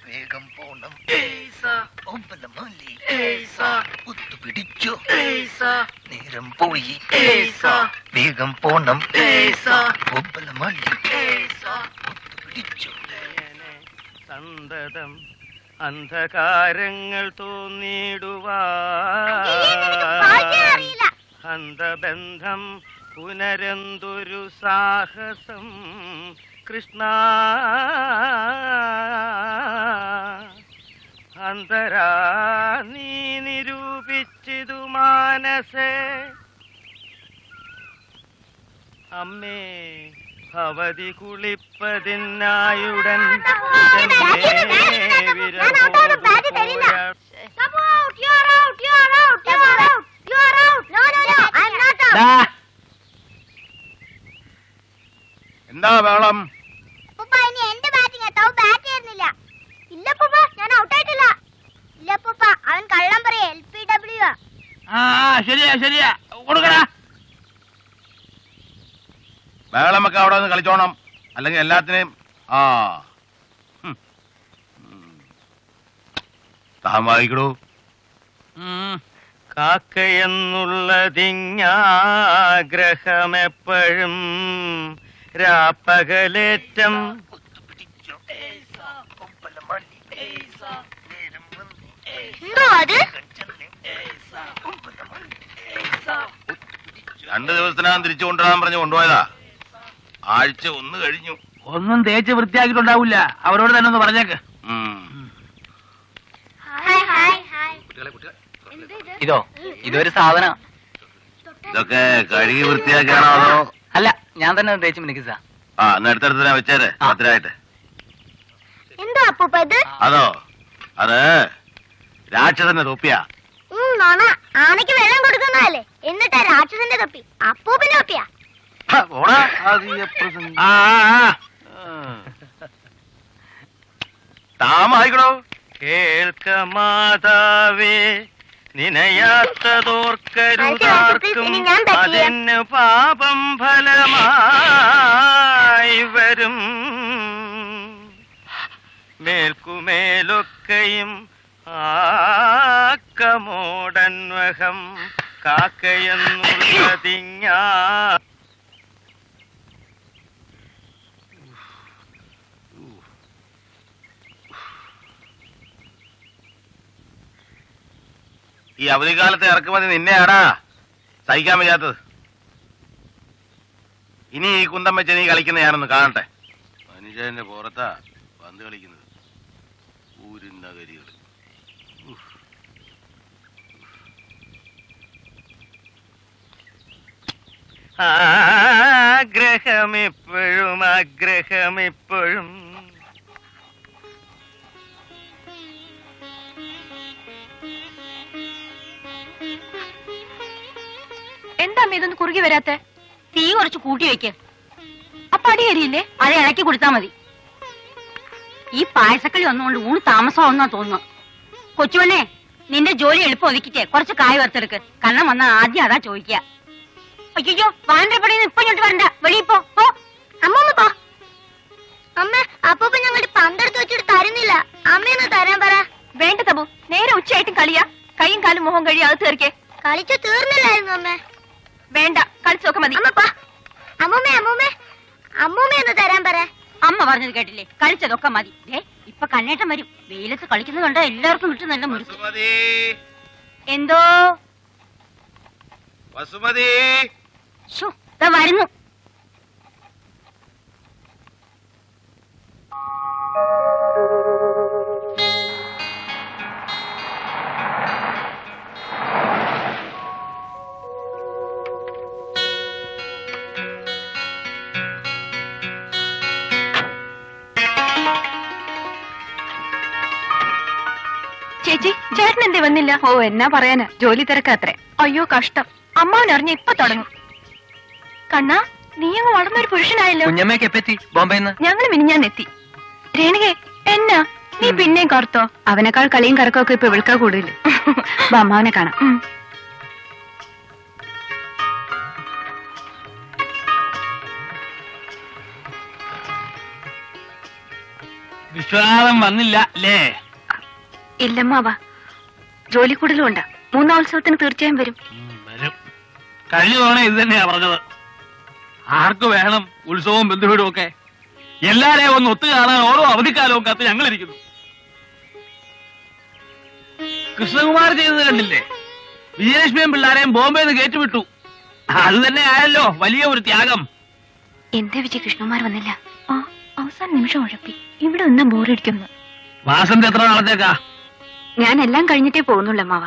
വേഗം പോണം ഒത്തുപിടിച്ചു നേരം പോയി വേഗം പോണം ഒത്തുപിടിച്ചു സന്തതം അന്ധകാരങ്ങൾ തോന്നിടുവാ അന്ധബന്ധം പുനരന്തൊരു സാഹസം കൃഷ്ണ അന്തരാ നീ നിരൂപിച്ചിതു മാനസേ അമ്മേ ഭവതി കുളിപ്പതിനായുടൻ എന്താ വേളം? എന്റെ ബാറ്റിംഗ് ബാറ്റ് ചെയ്യുന്നില്ല. ഇല്ല പപ്പ, ഞാൻ ഔട്ടായിട്ടില്ല. ഇല്ല പപ്പ, അവൻ കള്ളം പറയാ. LPW. ശരിയാ ശരിയാ, കൊടുക്കടാ. വേളമൊക്കെ അവിടെ നിന്ന് കളിച്ചോണം, അല്ലെങ്കിൽ എല്ലാത്തിനെയും താൻ വായിക്കടൂ. കാക്കയെന്നുള്ളതിങ്ങാഗ്രഹമെപ്പോഴും രാപ്പകലേറ്റം രണ്ടു ദിവസത്തിനകം തിരിച്ചു കൊണ്ടുവരാൻ പറഞ്ഞു കൊണ്ടുപോയതാ. ആഴ്ച ഒന്ന് കഴിഞ്ഞു. ഒന്നും തേച്ച് വൃത്തിയാക്കിയിട്ടുണ്ടാവില്ല. അവരോട് തന്നെ ഒന്ന് പറഞ്ഞേക്ക്. ഇതൊരു സാധന. ഇതൊക്കെ കഴുകി വൃത്തിയാക്കിയാണോ അതോ? അല്ല, ഞാൻ തന്നെ തേച്ച് മിനിക്കിച്ച. എന്നാ അടുത്തടുത്ത് വെച്ചേരെ ഭദ്രായിട്ട്. എന്താ അപ്പൂപ്പ ഇത്? അതോ, അത് രാക്ഷസന്റെ തൊപ്പിയാ. ആനയ്ക്ക് വെള്ളം കൊടുക്കുന്നതല്ലേ, എന്നിട്ടാ രാക്ഷസന്റെ തൊപ്പി. അപ്പൂപ്പിന്റെ തൊപ്പിയാ. താമായിക്കണോ? കേൾക്ക മാതാവേ, നിനയാത്തതോർക്കരുതാർക്കും അതിന് പാപം ഫലമായി വരും. മേൽക്കുമേലൊക്കെയും ആക്കമോടന്വഹം കാക്കയെന്നുള്ളതിങ്ങാ. ഈ അവധിക്കാലത്തെ ഇറക്കുമതി നിന്നെയാടാ സഹിക്കാൻ വയ്യാത്തത്. ഇനി ഈ കുന്തം വെച്ച് നീ കളിക്കുന്ന ഞാനൊന്ന് കാണട്ടെ. മനുഷ്യന്റെ പുറത്താ പന്ത് കളിക്കുന്നത്. ഊരിനഗരികൾ ആഗ്രഹമിപ്പോഴും ആഗ്രഹമിപ്പോഴും. എന്താ ഇതൊന്ന് കുറുകി വരാത്തെ? തീ കുറച്ച് കൂട്ടി വെക്ക്. അപ്പൊ അടി കരിയില്ലേ? അത് ഇളക്കി കൊടുത്താ മതി. ഈ പായസക്കളി ഒന്നുകൊണ്ട് ഊണ് താമസമാവുന്നാ തോന്നുന്നു. കൊച്ചുവണ്ണേ, നിന്റെ ജോലി എളുപ്പം ഒതുക്കിട്ടേ കുറച്ച് കായ് വറുത്തെടുക്ക്. കണ്ണം വന്നാ ആദ്യം അതാ ചോദിക്ക. അയ്യോ, വാണ്ടപ്പടിന്ന് ഇപ്പൊ ഇങ്ങോട്ട് വരണ്ട, വെളിയിൽ പോ. അമ്മ പോ. അമ്മ, അപ്പൂപ്പ ഞങ്ങളുടെ പന്തെടുത്ത് വെച്ചിട്ട് തരുന്നില്ല. അമ്മയൊന്ന് തരാൻ പറ. വേണ്ട തബു, നേരെ ഉച്ചയായിട്ടും കളിയാ. കൈയും കാലും മുഖം കഴിയും, അത് തീർക്കേ. കളിച്ചു തീർന്നില്ലായിരുന്നു അമ്മ. വേണ്ട, കളിച്ചൊക്കെ മതി. അമ്മൂമ്മേ അമ്മൂമ്മേ അമ്മൂമ്മ ഒന്ന് തരാൻ പറ. അമ്മ പറഞ്ഞത് കേട്ടില്ലേ? കളിച്ചതൊക്കെ മതി. ഇപ്പൊ കണ്ണേട്ടം വരും. വെയിലത്ത് കളിക്കുന്നത് കണ്ടാ എല്ലാവർക്കും വിട്ടു നല്ല മുറുക്കും. എന്തോ വസുമതി വരുന്നു. ചേച്ചി, ചേട്ടൻ എന്തേ വന്നില്ല? ഓ, എന്നാ പറയാനാ, ജോലി തിരക്കാത്രേ. അയ്യോ കഷ്ടം. അമ്മാവനറിഞ്ഞ ഇപ്പൊ തുടങ്ങും. കണ്ണാ, നീ അങ്ങ് വളർന്നൊരു പുരുഷനായല്ലോ. കുഞ്ഞമ്മയൊക്കെ എപ്പെത്തി ബോംബെന്ന്? ഞങ്ങള് മിനിഞ്ഞാന്നെത്തി. രേണുകെ, എന്നാ നീ പിന്നെയും കറുത്തോ? അവനേക്കാൾ കളിയും കറക്കമൊക്കെ ഇപ്പൊ വിളിക്കാ കൂടുതൽ. അമ്മാവനെ കാണാം. വിശ്വാസം വന്നില്ല അല്ലേ? ഇല്ലമ്മാവാ, ജോലി കൂടുതലും ഉണ്ട്. 3-ാം ഉത്സവത്തിന് തീർച്ചയായും വരും. വരും. കഴിഞ്ഞ തവണ ഇത് തന്നെയാ പറഞ്ഞത്. ആർക്ക് വേണം ഉത്സവവും ബന്ധുവീടും ഒക്കെ? എല്ലാരെയും ഒന്ന് ഒത്തു കാണാൻ ഓരോ അവധിക്കാലവും കാത്ത് ഞങ്ങളിരിക്കുന്നു. കൃഷ്ണകുമാർ ചെയ്തത് കണ്ടില്ലേ? വിജയലക്ഷ്മിയും പിള്ളാരെയും ബോംബെന്ന് കയറ്റിവിട്ടു. അത് തന്നെ ആയല്ലോ വലിയ ഒരു ത്യാഗം. എന്റെ വിജയ കൃഷ്ണകുമാർ വന്നില്ല. അവസാന നിമിഷം ഉഴപ്പി. ഇവിടെ ഒന്നും ബോറടിക്കുന്നു. വാസന്ത് എത്ര നാളത്തേക്കാ? ഞാൻ എല്ലാം കഴിഞ്ഞിട്ടേ പോകുന്നുള്ളൂ അമ്മാവ.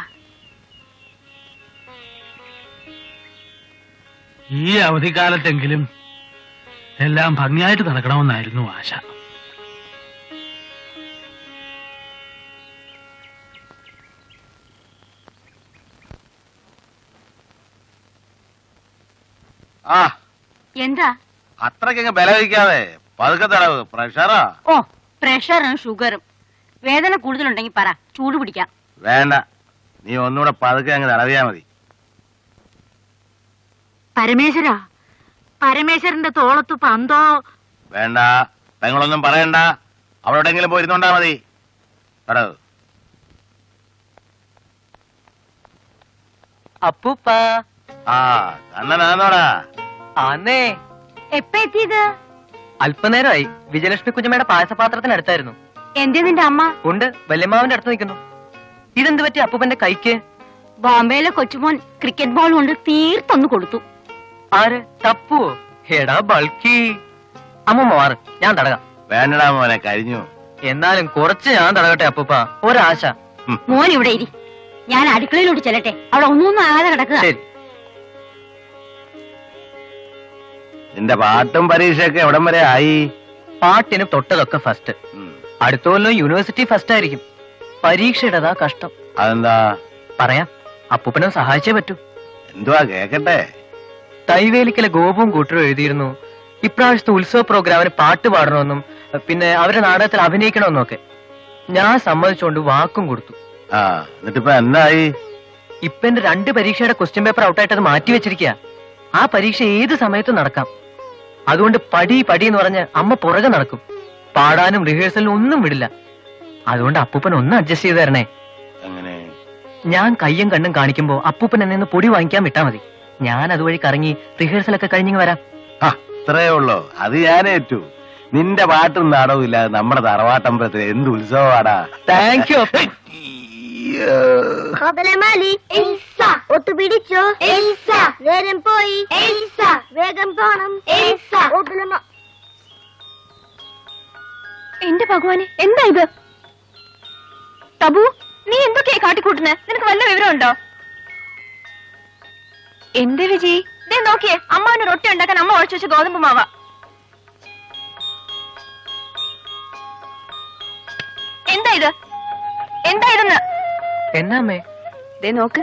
ഈ അവധിക്കാലത്തെങ്കിലും എല്ലാം ഭംഗിയായിട്ട് നടക്കണമെന്നായിരുന്നു ആശ. ആ എന്താ അത്രയ്ക്കങ്ങ് ബലവഹിക്കാതെ പതുക്കെ തടവ്. പ്രഷറാ. ഓ, പ്രഷറും ഷുഗറും. വേദന കൂടുതലുണ്ടെങ്കിൽ പറ, ചൂട് പിടിക്കാം. വേണ്ട, നീ ഒന്നുകൂടെ പതുക്കെ അങ്ങ് തടവിയാ മതി. പരമേശ്വരന്റെ തോളത്ത് പന്തോ? വേണ്ട, പെങ്ങളൊന്നും പറയണ്ട. അവളോടെങ്കിലും പോയിരുന്നോണ്ടാ മതി. തടവ്. അപ്പൂപ്പ ആ കണ്ണനാന്നോടാ? ആന്നേ. എപ്പ എത്തിയത്? അല്പനേരമായി. വിജയലക്ഷ്മി കുഞ്ഞമ്മയുടെ പായസപാത്രത്തിനടുത്തായിരുന്നു. എന്തേ നിന്റെ അമ്മ? ഉണ്ട്, വല്യമ്മാവിന്റെ അടുത്ത് നിൽക്കുന്നു. ഇതെന്ത് പറ്റി അപ്പൂപ്പന്റെ കൈക്ക്? ബോംബെയിലെ കൊച്ചുമോൻ ക്രിക്കറ്റ് ബോൾ കൊണ്ട് തീർത്തൊന്നു കൊടുത്തു. ആര്? തപ്പുവോ? എടാ ബൾക്കി. അമ്മൂമ്മ മാറ്, ഞാൻ തടകാം. വേണ്ടടാ മോനെ, കഴിഞ്ഞു. എന്നാലും കുറച്ച് ഞാൻ തടകട്ടെ അപ്പൂപ്പ, ഒരാശ. മോൻ ഇവിടെ ഇരി, ഞാൻ അടുക്കളയിലോട്ട് ചെല്ലട്ടെ. അവിടെ ഒന്നും ആകാതെ കിടക്കുക. ശരി. നിന്റെ പാട്ടും പരീക്ഷയൊക്കെ എവിടം വരെ ആയി? പാട്ടിന് തൊട്ടതൊക്കെ ഫസ്റ്റ്. അടുത്ത കൊല്ലം യൂണിവേഴ്സിറ്റി ഫസ്റ്റ് ആയിരിക്കും. പരീക്ഷയുടേതാ കഷ്ടം. അതെന്താ? പറയാം, അപ്പൂപ്പനെ സഹായിച്ചേ പറ്റൂ. എന്തുവാ കേക്കട്ടെ? തൈവേലിക്കലെ ഗോപവും കൂട്ടരും എഴുതിയിരുന്നു ഇപ്രാവശ്യത്തെ ഉത്സവ പ്രോഗ്രാമിന് പാട്ട് പാടണമെന്നും പിന്നെ അവരുടെ നാടകത്തിൽ അഭിനയിക്കണമെന്നും ഒക്കെ. ഞാൻ സമ്മതിച്ചുകൊണ്ട് വാക്കും കൊടുത്തു. ആ, എന്നിട്ടിപ്പോ എന്തായി? ഇപ്പൊ എന്റെ 2 പരീക്ഷയുടെ ക്വസ്റ്റ്യൻ പേപ്പർ ഔട്ടായിട്ട് അത് മാറ്റി വെച്ചിരിക്കുക. ആ പരീക്ഷ ഏത് സമയത്തും നടക്കാം. അതുകൊണ്ട് പടി എന്ന് പറഞ്ഞ് അമ്മ പുറകെ നടക്കും. പാടാനും റിഹേഴ്സലിനും ഒന്നും വിടില്ല. അതുകൊണ്ട് അപ്പൂപ്പൻ ഒന്ന് അഡ്ജസ്റ്റ് ചെയ്ത് തരണേ. അങ്ങനെ ഞാൻ കയ്യും കണ്ണും കാണിക്കുമ്പോ അപ്പൂപ്പൻ എന്നെ പൊടി വാങ്ങിക്കാൻ വിട്ടാ മതി. ഞാൻ അതുവഴി കറങ്ങി റിഹേഴ്സലൊക്കെ കഴിഞ്ഞിങ്ങ് വരാം. അത്രേ ഉള്ളോ? അത് ഞാനേറ്റു. നിന്റെ പാട്ടും നാടകവും ഇല്ലാതെ നമ്മുടെ തറവാട്ടമ്പലത്തിൽ എന്ത് ഉത്സവമാടാ. Thank you. ഒത്തുപിടിച്ചോ? നേരം പോയി. വേഗം പോണം. എന്റെ ഭഗവാനെ, എന്താ ഇത്? തബു, നീ എന്തൊക്കെയാ കാട്ടിക്കൂട്ടുന്നേ? നിനക്ക് വല്ല വിവരമുണ്ടോ? എന്റെ വിജയ്, ദേ നോക്കിയേ, അമ്മാവിന് റൊട്ടി ഉണ്ടാക്കാൻ അമ്മ ഒഴിച്ചു വെച്ച ഗോതമ്പ് മാവ. എന്താ ഇത്? എന്താ ഇതെന്ന്? എന്നാമ്മേ? ദേ നോക്ക്,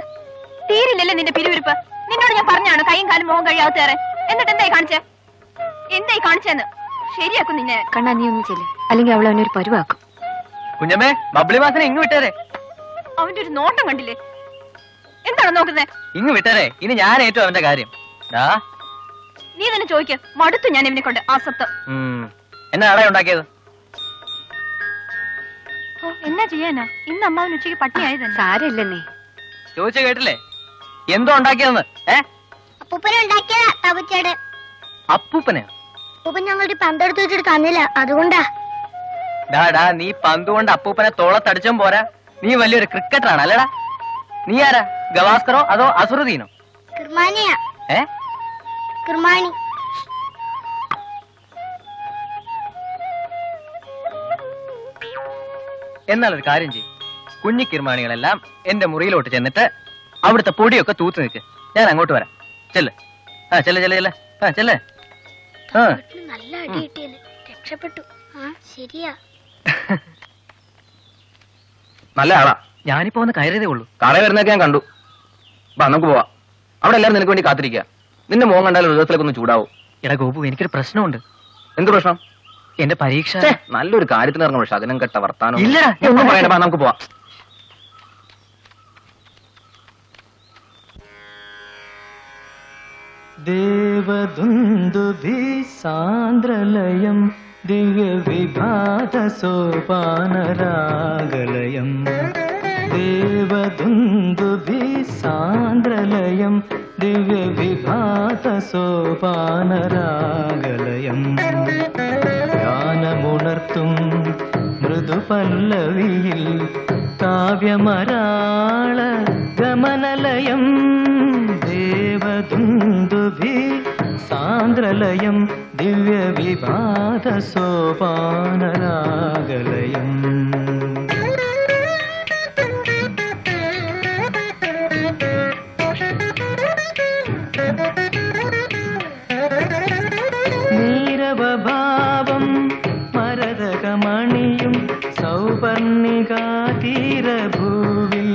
തീരില്ലല്ലേ നിന്റെ പിരിവിരിപ്പ്? നിന്നോട് ഞാൻ പറഞ്ഞാണ് കൈയും കാലും മുഖം കഴിയാത്തേറെ. എന്നിട്ട് എന്തായി കാണിച്ചേ? എന്തായി കാണിച്ചെന്ന്? ശരിയാക്കും നിന്നെ. കണ്ണാ, നീ ഒന്നും ചെല്ല്, അല്ലെങ്കിൽ അവൾ അവനൊരു പരുവാക്കും. കുഞ്ഞമ്മേ, ബബ്ലി മാസിനെ ഇങ്ങ് വിട്ടേരെ. അവന്റെ ഒരു നോട്ടം കണ്ടില്ലേ? എന്താണ് നോക്കുന്നേ? ഇങ്ങ് വിട്ടേരെ, ഇനി ഞാൻ ഏറ്റു അവന്റെ കാര്യം. നീ തന്നെ ചോദിക്ക, മടുത്തു ഞാൻ ഇവനെ കൊണ്ട്. ആസത്ത് എന്നാ അട ഉണ്ടാക്കിയത്? എന്നാ ചെയ്യാനാ? ഇന്ന് അമ്മാവൻ ഉച്ചയ്ക്ക് പട്ടിണിയായി തന്നെ. സാരല്ലേ, ചോദിച്ചു കേട്ടില്ലേ എന്തോ ഉണ്ടാക്കിയതെന്ന്? അപ്പൂപ്പനെ ഉണ്ടാക്കിയതാ തവുച്ചേട്. അപ്പൂപ്പനെ? അപ്പൂപ്പൻ ഞങ്ങളുടെ പന്തെടുത്ത് വെച്ചിട്ട് തന്നില്ല, അതുകൊണ്ടാ. ഡാ, നീ പന്ത് കൊണ്ട് അപ്പൂപ്പനെ തോളത്തടിച്ചും പോരാ, നീ വലിയൊരു ക്രിക്കറ്ററാണ് അല്ലടാ. നീ ആരാ? ഗവാസ്കറോ അതോ അസുറുദ്ദീനോ? കിർമാനിയാ. കിർമാനി. എന്നാലൊരു കാര്യം ചെയ്യും, കുഞ്ഞി കിർമാണികളെല്ലാം എന്റെ മുറിയിലോട്ട് ചെന്നിട്ട് അവിടുത്തെ പൊടിയൊക്കെ തൂത്ത് നിൽക്ക്. ഞാൻ അങ്ങോട്ട് വരാം. ചെല്ല്. ചെല്ലേ. നല്ല അടി കിട്ടിയല്ലേ, രക്ഷപ്പെട്ടു. ശരിയാ. നല്ല ആളാ. ഞാനിപ്പോ ഒന്ന് കയറിയതേ ഉള്ളൂ. കടയിൽ വരുന്നൊക്കെ ഞാൻ കണ്ടു. വാ, നമുക്ക് പോവാം. അവിടെ എല്ലാവരും നിനക്ക് വേണ്ടി കാത്തിരിക്കുക. നിന്റെ മോൻ കണ്ടാലും ഹൃദയത്തിലേക്ക് ഒന്ന് ചൂടാവും. എടാ ഗോപു, എനിക്കൊരു പ്രശ്നമുണ്ട്. എന്ത് പ്രശ്നം? എന്റെ പരീക്ഷ. നല്ലൊരു കാര്യത്തിന് ഇറങ്ങും. പക്ഷെ അതിനും കെട്ട വർത്താനം. ഇല്ലടാ, ഒന്നും പറയണ്ട, നമുക്ക് പോവാം. ദേവദുന്ദുഭി സാന്ദ്രലയം दिव्यविभातसोपानरागलयम् देवदुन्दुभिसान्द्रलयम् दिव्यविभातसोपानरागलयम् ധ്യാനമുണർത്തും മൃദുപല്ലവിയിൽ കാവ്യമരാള ഗമനലയം ദേവദുന്ദുഭി സാന്ദ്രലയം ദിവ്യവിഭാതസോപാനരാഗലയം നീരവഭാവം മരതകമണിയും സൗപർണികാതീരഭൂവിൽ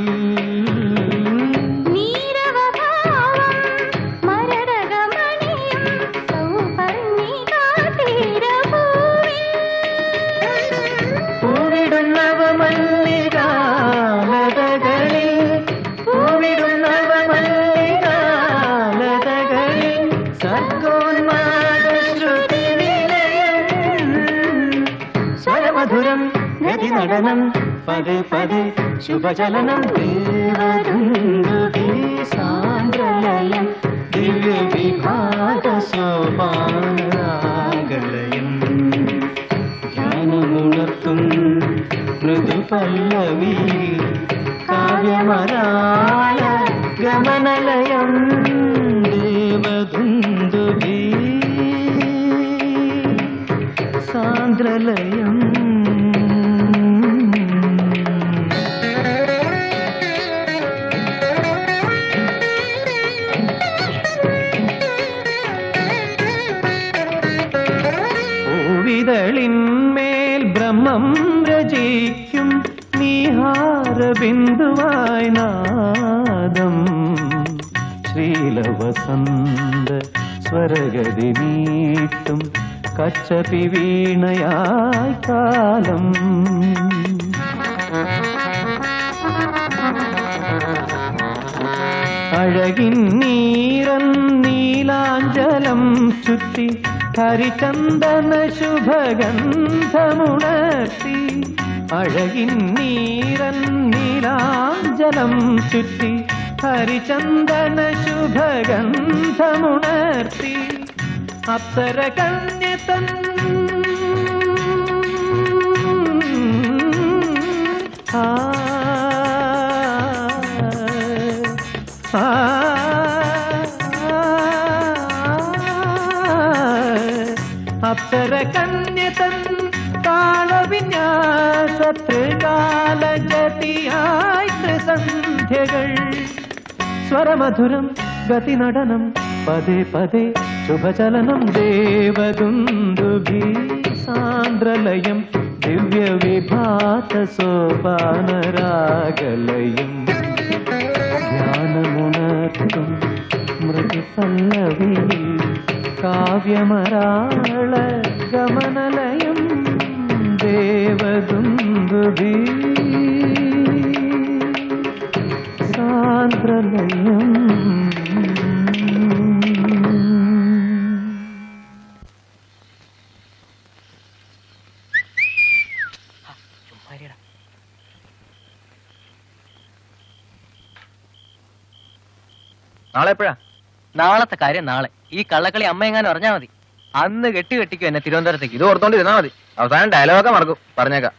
നടനം പദേ പദേ ശുഭചലനം ദേവദുന്ദുഭി സാന്ദ്രലയം ദിവ്യവിഭാതസോപാനരാഗലയം ധ്യാനമുണർത്തും മൃദുപല്ലവി കാവ്യമരാള ഗമനലയം ദേവദുന്ദുഭി സാന്ദ്രലയം ിന്മേൽ ബ്രഹ്മം രചിക്കും നീഹാരബിന്ദുവായി നാദം ശ്രീലവസന്ത സ്വരഗതി നീട്ടും കച്ചപി വീണയായി കാലം അഴകിൻ നീരൻ നീലാഞ്ചലം ചുറ്റി ഹരിചന്ദന ശുഭഗന്ധമുണർത്തി അഴകിൻ നീരൻ നീലാഞ്ചലം ചുറ്റി ഹരിചന്ദന ശുഭഗന്ധമുണർത്തി അപ്സര കന്യതൻ അപ്സര കന്യതൻ താളവിന്യാസത്രികാലജതിയായി ത്രിസന്ധ്യകൾ സ്വരമധുരം ഗതിനടനം പദേ പദേ ശുഭചലനം ദേവദുന്ദുഭി സാന്ദ്രലയം ദിവ്യവിഭാതസോപാനരാഗലയം ധ്യാനമുണർത്തും മൃദുപല്ലവി കാവ്യമരാള ഗമനലയം ദേവദുന്ദുഭി സാന്ദ്രലയം നാളെ എപ്പോഴാ? നാളത്തെ കാര്യം നാളെ. ഈ കള്ളക്കളി അമ്മ എങ്ങാനും അറിഞ്ഞാൽ മതി. അന്ന് കെട്ടിക്കും എന്നെ തിരുവനന്തപുരത്തേക്ക്. ഇത് ഓർത്തോണ്ടിരുന്നാ മതി. അവസാനം ഡയലോഗൊക്കെ മറക്കും. പറഞ്ഞേക്കാം.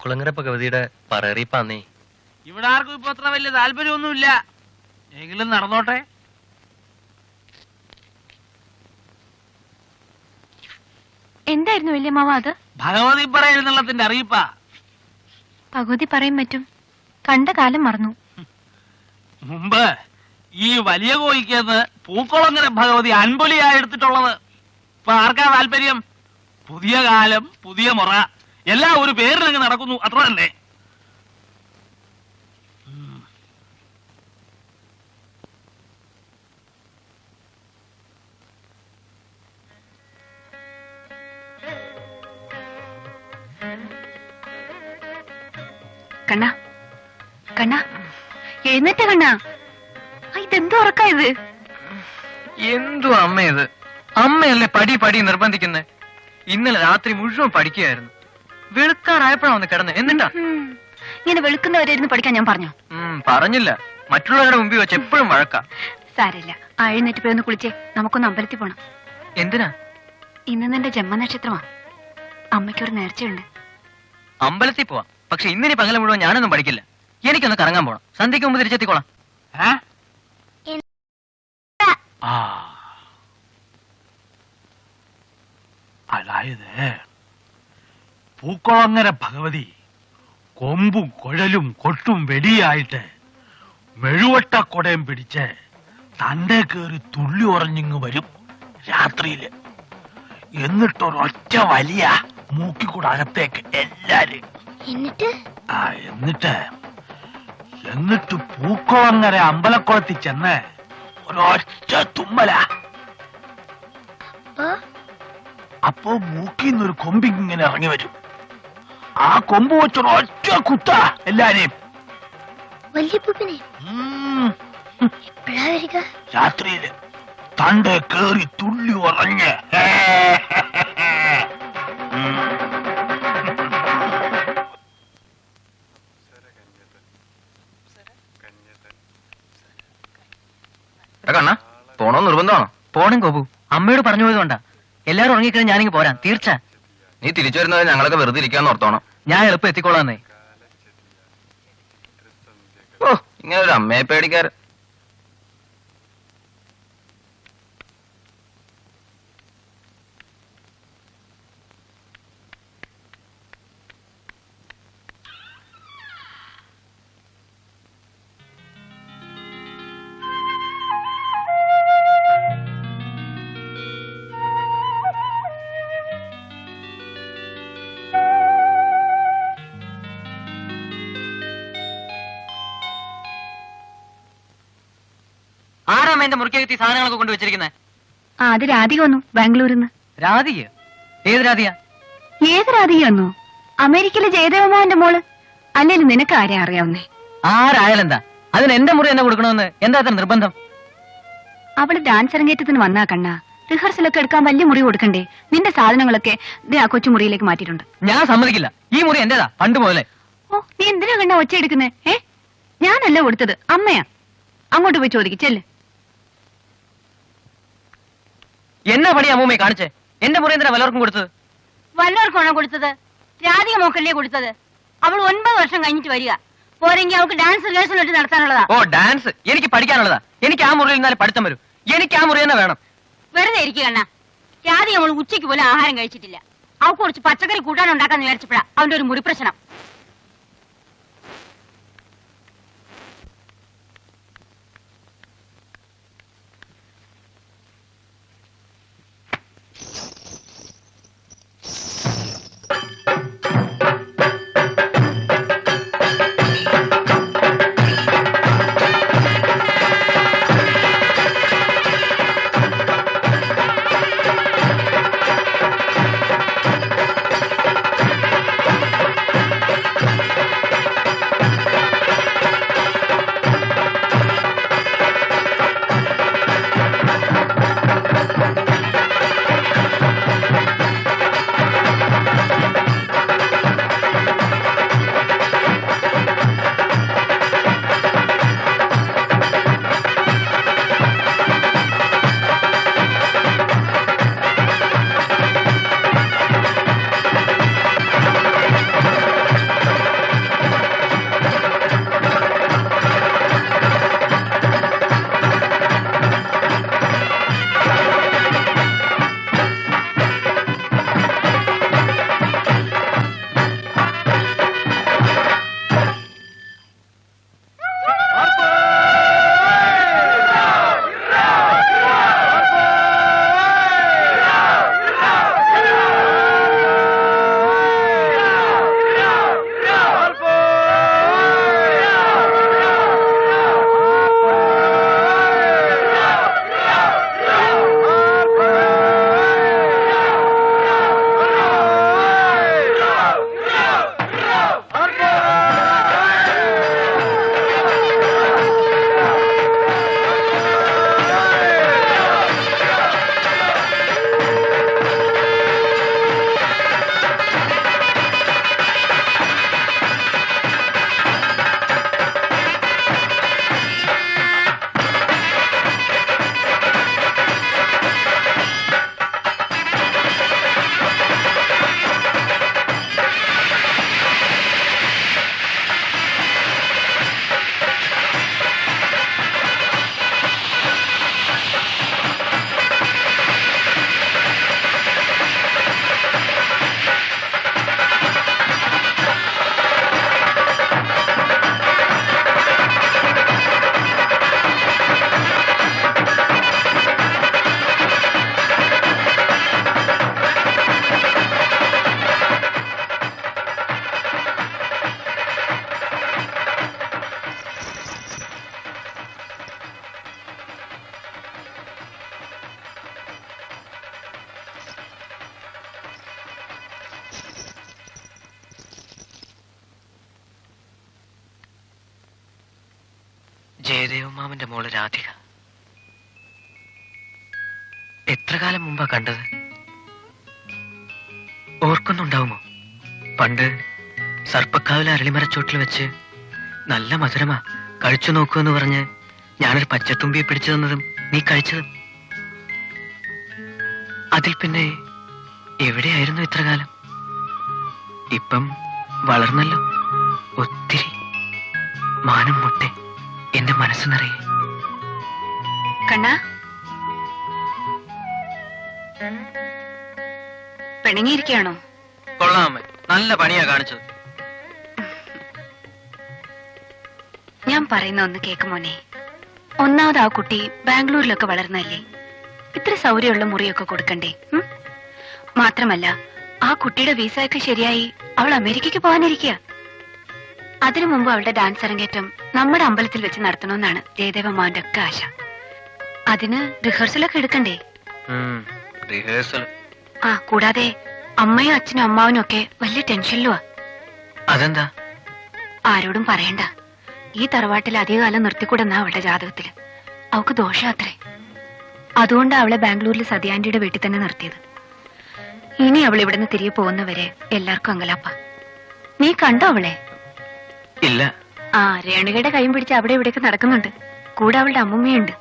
പൂക്കുളങ്ങര ഭഗവതിയുടെ പറയറിയിപ്പാന്നേ. ഇവിടെ ആർക്കും ഇപ്പൊ അത്ര വലിയ താല്പര്യമൊന്നുമില്ല. എങ്കിലും നടന്നോട്ടെ. എന്തായിരുന്നു വല്യമ്മാവ അത്? ഭഗവതി പറയുന്നതിന്റെ അറിയിപ്പാ. ഭഗവതി പറയും പറ്റും. കണ്ട കാലം മറന്നു. മുമ്പ് ഈ വലിയ കോയിക്കെന്ന് പൂക്കുളങ്ങര ഭഗവതി അൻപൊലിയാ എടുത്തിട്ടുള്ളത്. ഇപ്പൊ ആർക്കാ താല്പര്യം? പുതിയ കാലം, പുതിയ മുറ, എല്ലാം ഒരു പേരിലങ്ങ് നടക്കുന്നു, അത്ര തന്നെ. കണ്ണ കണ്ണ എഴുന്നേറ്റ കണ്ണ. ഇതെന്തോ ഉറക്കാ ഇത്? എന്തു അമ്മ ഇത്? അമ്മയല്ലേ പടി പടി നിർബന്ധിക്കുന്നത്. ഇന്നലെ രാത്രി മുഴുവൻ പഠിക്കുകയായിരുന്നു. വെളുക്കാറായപ്പോഴാ ഒന്ന് കിടന്ന്. എന്നിട്ടാ ഇങ്ങനെ വെളുക്കുന്നവരെ ഇരുന്ന് പഠിക്കാൻ ഞാൻ പറഞ്ഞോ? പറഞ്ഞില്ല. മറ്റുള്ളവരുടെ മുമ്പിൽ വെച്ച് എപ്പോഴും വഴക്കാ. സാരില്ല, എഴുന്നേറ്റ് പോയി ഒന്ന് കുളിച്ചേ. നമുക്കൊന്ന് അമ്പലത്തിൽ പോണം. എന്തിനാ? ഇന്ന് നിന്റെ ജന്മനക്ഷത്രമാ. അമ്മയ്ക്കൊരു നേർച്ചയുണ്ട്. അമ്പലത്തിൽ പോവാം. പക്ഷെ ഇന്നിനി പകല് മുഴുവൻ ഞാനൊന്നും പഠിക്കില്ല. എനിക്കൊന്ന് കറങ്ങാൻ പോണം. സന്ധ്യയ്ക്ക് മുമ്പ് തിരിച്ചെത്തിക്കോളാം. അതായത് പൂക്കുളങ്ങര ഭഗവതി കൊമ്പും കുഴലും കൊട്ടും വെടിയായിട്ട് മെഴുവട്ടക്കൊടയും പിടിച്ച് തന്റെ കയറി തുള്ളി ഉറഞ്ഞിങ്ങ് വരും രാത്രിയില്. എന്നിട്ടൊരൊറ്റ വലിയ മൂക്കിക്കൂടെ അകത്തേക്ക് എല്ലാരും. എന്നിട്ട് പൂക്കുളങ്ങര അമ്പലക്കുളത്തിൽ ചെന്ന് ഒരൊറ്റ തുമ്മല. അപ്പോ മൂക്കിന്നൊരു കൊമ്പിങ്ങനെ ഇറങ്ങി വരും. ആ കൊമ്പ് വെച്ചൊരൊറ്റ കുത്ത എല്ലാരെയും. രാത്രിയില് തന്റെ കേറി തുള്ളി ഉറഞ്ഞ്. കണ്ണ പോണോ? നിർബന്ധമാണോ? പോണം കോപു. അമ്മയോട് പറഞ്ഞു പോയതുകൊണ്ടാ. എല്ലാരും ഉറങ്ങിക്കഴിഞ്ഞാൽ ഞാനിങ്ങ് പോരാം. തീർച്ച. നീ തിരിച്ചു വരുന്നത് ഞങ്ങളൊക്കെ വെറുതെ ഇരിക്കാന്ന് ഓർത്തോണം. ഞാൻ എളുപ്പം എത്തിക്കോളാന്നേ. ഓ, ഇങ്ങനെ ഒരു അമ്മയെ പേടിക്കാറ്. ആരാമ എന്റെ മുറിക്കകത്ത് ഈ സാധനങ്ങളൊക്കെ കൊണ്ടുവച്ചിരിക്കുന്നത്? അത് രാധിക വന്നു ബാംഗ്ലൂരിൽ നിന്ന്. രാധിക? ഏത് രാധിക? ഏത് രാധിക വന്നു? അമേരിക്കയിലെ ജയദേവമോഹന്റെ മോള്. അല്ലെങ്കിൽ നിനക്ക് ആരെ അറിയാവുന്നേ? ആരായാലെന്താ? അതിന് എന്റെ മുറി എന്നെ കൊടുക്കണമെന്ന് എന്താ അത്ര നിർബന്ധം? അവള് ഡാൻസ് അരങ്ങേറ്റത്തിന് വന്നാ കണ്ണ. റിഹേഴ്സലൊക്കെ എടുക്കാൻ വലിയ മുറി കൊടുക്കണ്ടേ? നിന്റെ സാധനങ്ങളൊക്കെ ആ കൊച്ചു മുറിയിലേക്ക് മാറ്റിയിട്ടുണ്ട്. ഞാൻ സമ്മതിക്കില്ല. ഈ മുറി എന്റേതാ പണ്ട് മുതലേ. ഓ, നീ എന്തിനാ കണ്ണ ഒച്ച എടുക്കുന്നേ? ഞാനല്ല കൊടുത്തത്, അമ്മയാ. അങ്ങോട്ട് പോയി ചോദിക്കും ചെല്ല്. എന്നാ പണി അമ്മൂമ്മയെ കാണിച്ചേ? എന്റെ മുറി എന്തിനാ വല്ലവർക്കും കൊടുത്തത്? വല്ലവർക്കാണോ കൊടുത്തത്? രാധിക മോക്കല്ലേ കൊടുത്തത്? അവൾ 9 വർഷം കഴിഞ്ഞിട്ട് വരിക. പോരെങ്കിൽ അവൾക്ക് ഡാൻസ് റിഹേഴ്സൽ ഇട്ട് നടത്താനുള്ളതാ. ഓ, ഡാൻസ് എനിക്ക് പഠിക്കാനുള്ളതാ. എനിക്ക് ആ മുറിയിൽ നിന്നാലും പഠിത്തം വരും. എനിക്ക് ആ മുറി തന്നെ വേണം. വെറുതെ ഇരിക്കുക കണ്ണ. രാധിക അവൾ ഉച്ചയ്ക്ക് പോലും ആഹാരം കഴിച്ചിട്ടില്ല. അവൾക്ക് കുറച്ച് പച്ചക്കറി കൂട്ടാനുണ്ടാക്കാന്ന് വിചാരിച്ചപ്പോഴാ അവന്റെ ഒരു മുറി പ്രശ്നം. ജയദേവമാമന്റെ മോള് രാധിക. എത്ര കാലം മുമ്പാ കണ്ടത്? ഓർക്കുന്നുണ്ടാവുമോ? പണ്ട് സർപ്പക്കാവിലെ അരളിമരച്ചോട്ടിൽ വെച്ച് നല്ല മധുരമാ, കഴിച്ചു നോക്കൂന്ന് പറഞ്ഞ് ഞാനൊരു പച്ചത്തുമ്പിയെ പിടിച്ചു തന്നതും നീ കഴിച്ചതും. അതിൽ പിന്നെ എവിടെയായിരുന്നു ഇത്ര കാലം? ഇപ്പം വളർന്നല്ലോ ഒത്തിരി. മാനം മുട്ടെ എന്റെ മനസ്സ് നിറയെ. കണ്ണാ, പിണങ്ങിയിരിക്കുകയാണോ? കൊള്ളാമേ, നല്ല പണിയാ കാണിച്ചത്. ഞാൻ പറയുന്ന ഒന്ന് കേക്കുമോനെ. ഒന്നാമത് ആ കുട്ടി ബാംഗ്ലൂരിലൊക്കെ വളർന്നല്ലേ, ഇത്ര സൗകര്യമുള്ള മുറിയൊക്കെ കൊടുക്കണ്ടേ? മാത്രമല്ല ആ കുട്ടിയുടെ വിസയൊക്കെ ശരിയായി അവൾ അമേരിക്കയ്ക്ക് പോകാനിരിക്കുക. അതിനു മുമ്പ് അവളുടെ ഡാൻസ് അരങ്ങേറ്റം നമ്മുടെ അമ്പലത്തിൽ വെച്ച് നടത്തണമെന്നാണ് ജയദേവമാവന്റെ ഒക്കെ ആശ. അതിന് റിഹേഴ്സലൊക്കെ എടുക്കണ്ടേ? റിഹേഴ്സൽ. ആ കൂടാതെ അമ്മയും അച്ഛനും അമ്മാവനും ഒക്കെ വലിയ ടെൻഷനിലുവാ. അതെന്താ? ആരോടും പറയണ്ട. ഈ തറവാട്ടിൽ അധികകാലം നിർത്തിക്കൂടെന്നാ അവളുടെ ജാതകത്തില്. അവക്ക് ദോഷാത്രേ. അതുകൊണ്ട് അവളെ ബാംഗ്ലൂരിൽ സതിയാന്റിയുടെ വീട്ടിൽ തന്നെ നിർത്തിയത്. ഇനി അവൾ ഇവിടുന്ന് തിരികെ പോകുന്നവരെ എല്ലാവർക്കും അങ്കലാപ്പ. നീ കണ്ടോ അവളെ? ഇല്ല. ആ, രേണുകയുടെ കൈയും പിടിച്ച് അവിടെ ഇവിടേക്ക് നടക്കുന്നുണ്ട്. കൂടെ അവളുടെ അമ്മുമ്മയുണ്ട്.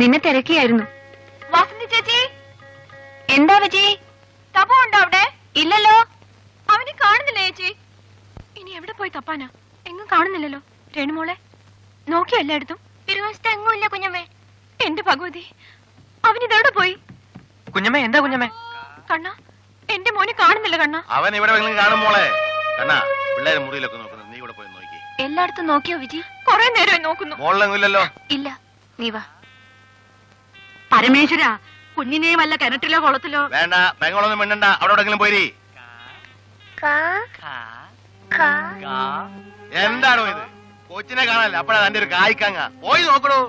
നിന്നെ തിരക്കിയായിരുന്നു. വാസന്തി ചേച്ചി, എന്താ വിജി? തപു ഉണ്ടോ അവിടെ? ഇല്ലല്ലോ. അവനെ കാണുന്നില്ല ചേച്ചി. ഇനി എവിടെ പോയി തപ്പാനാ? എങ്ങും കാണുന്നില്ലല്ലോ. രേണുമോളെ നോക്കിയോ എല്ലായിടത്തും? തിരുവനന്തപുരത്ത് എങ്ങുമില്ല കുഞ്ഞമ്മേ. എന്റെ ഭഗവതി, അവനിതെവിടെ പോയി? കുഞ്ഞമ്മേ, എന്താ കുഞ്ഞമ്മേ? കണ്ണ, എന്റെ മോനെ കാണുന്നില്ല കണ്ണ. അവൻ ഇവിടെ കാണും മോളെ. കണ്ണാ, പിള്ളേരെ മുറിയിലൊക്കെ നോക്കുന്നത്, നീ ഇവിടെ പോയി നോക്കി. എല്ലായിടത്തും നോക്കിയോ വിജി? കൊറേ നേരമായി നോക്കുന്നു. മോളിലെങ്ങും ഇല്ലല്ലോ. ഇല്ല, നീ വാ. പരമേശ്വര, കുഞ്ഞിനെ വല്ല കിണറ്റിലോ കുളത്തിലോ? വേണ്ട, പെങ്ങളൊന്നും മിണ്ടണ്ട, അവിടെ എവിടെങ്കിലും പോയി. എന്താണോ ഇത്? കൊച്ചിനെ കാണാനല്ല, അപ്പഴാ തന്റെ ഒരു കായ്ക്കങ്ങ. പോയി നോക്കണു.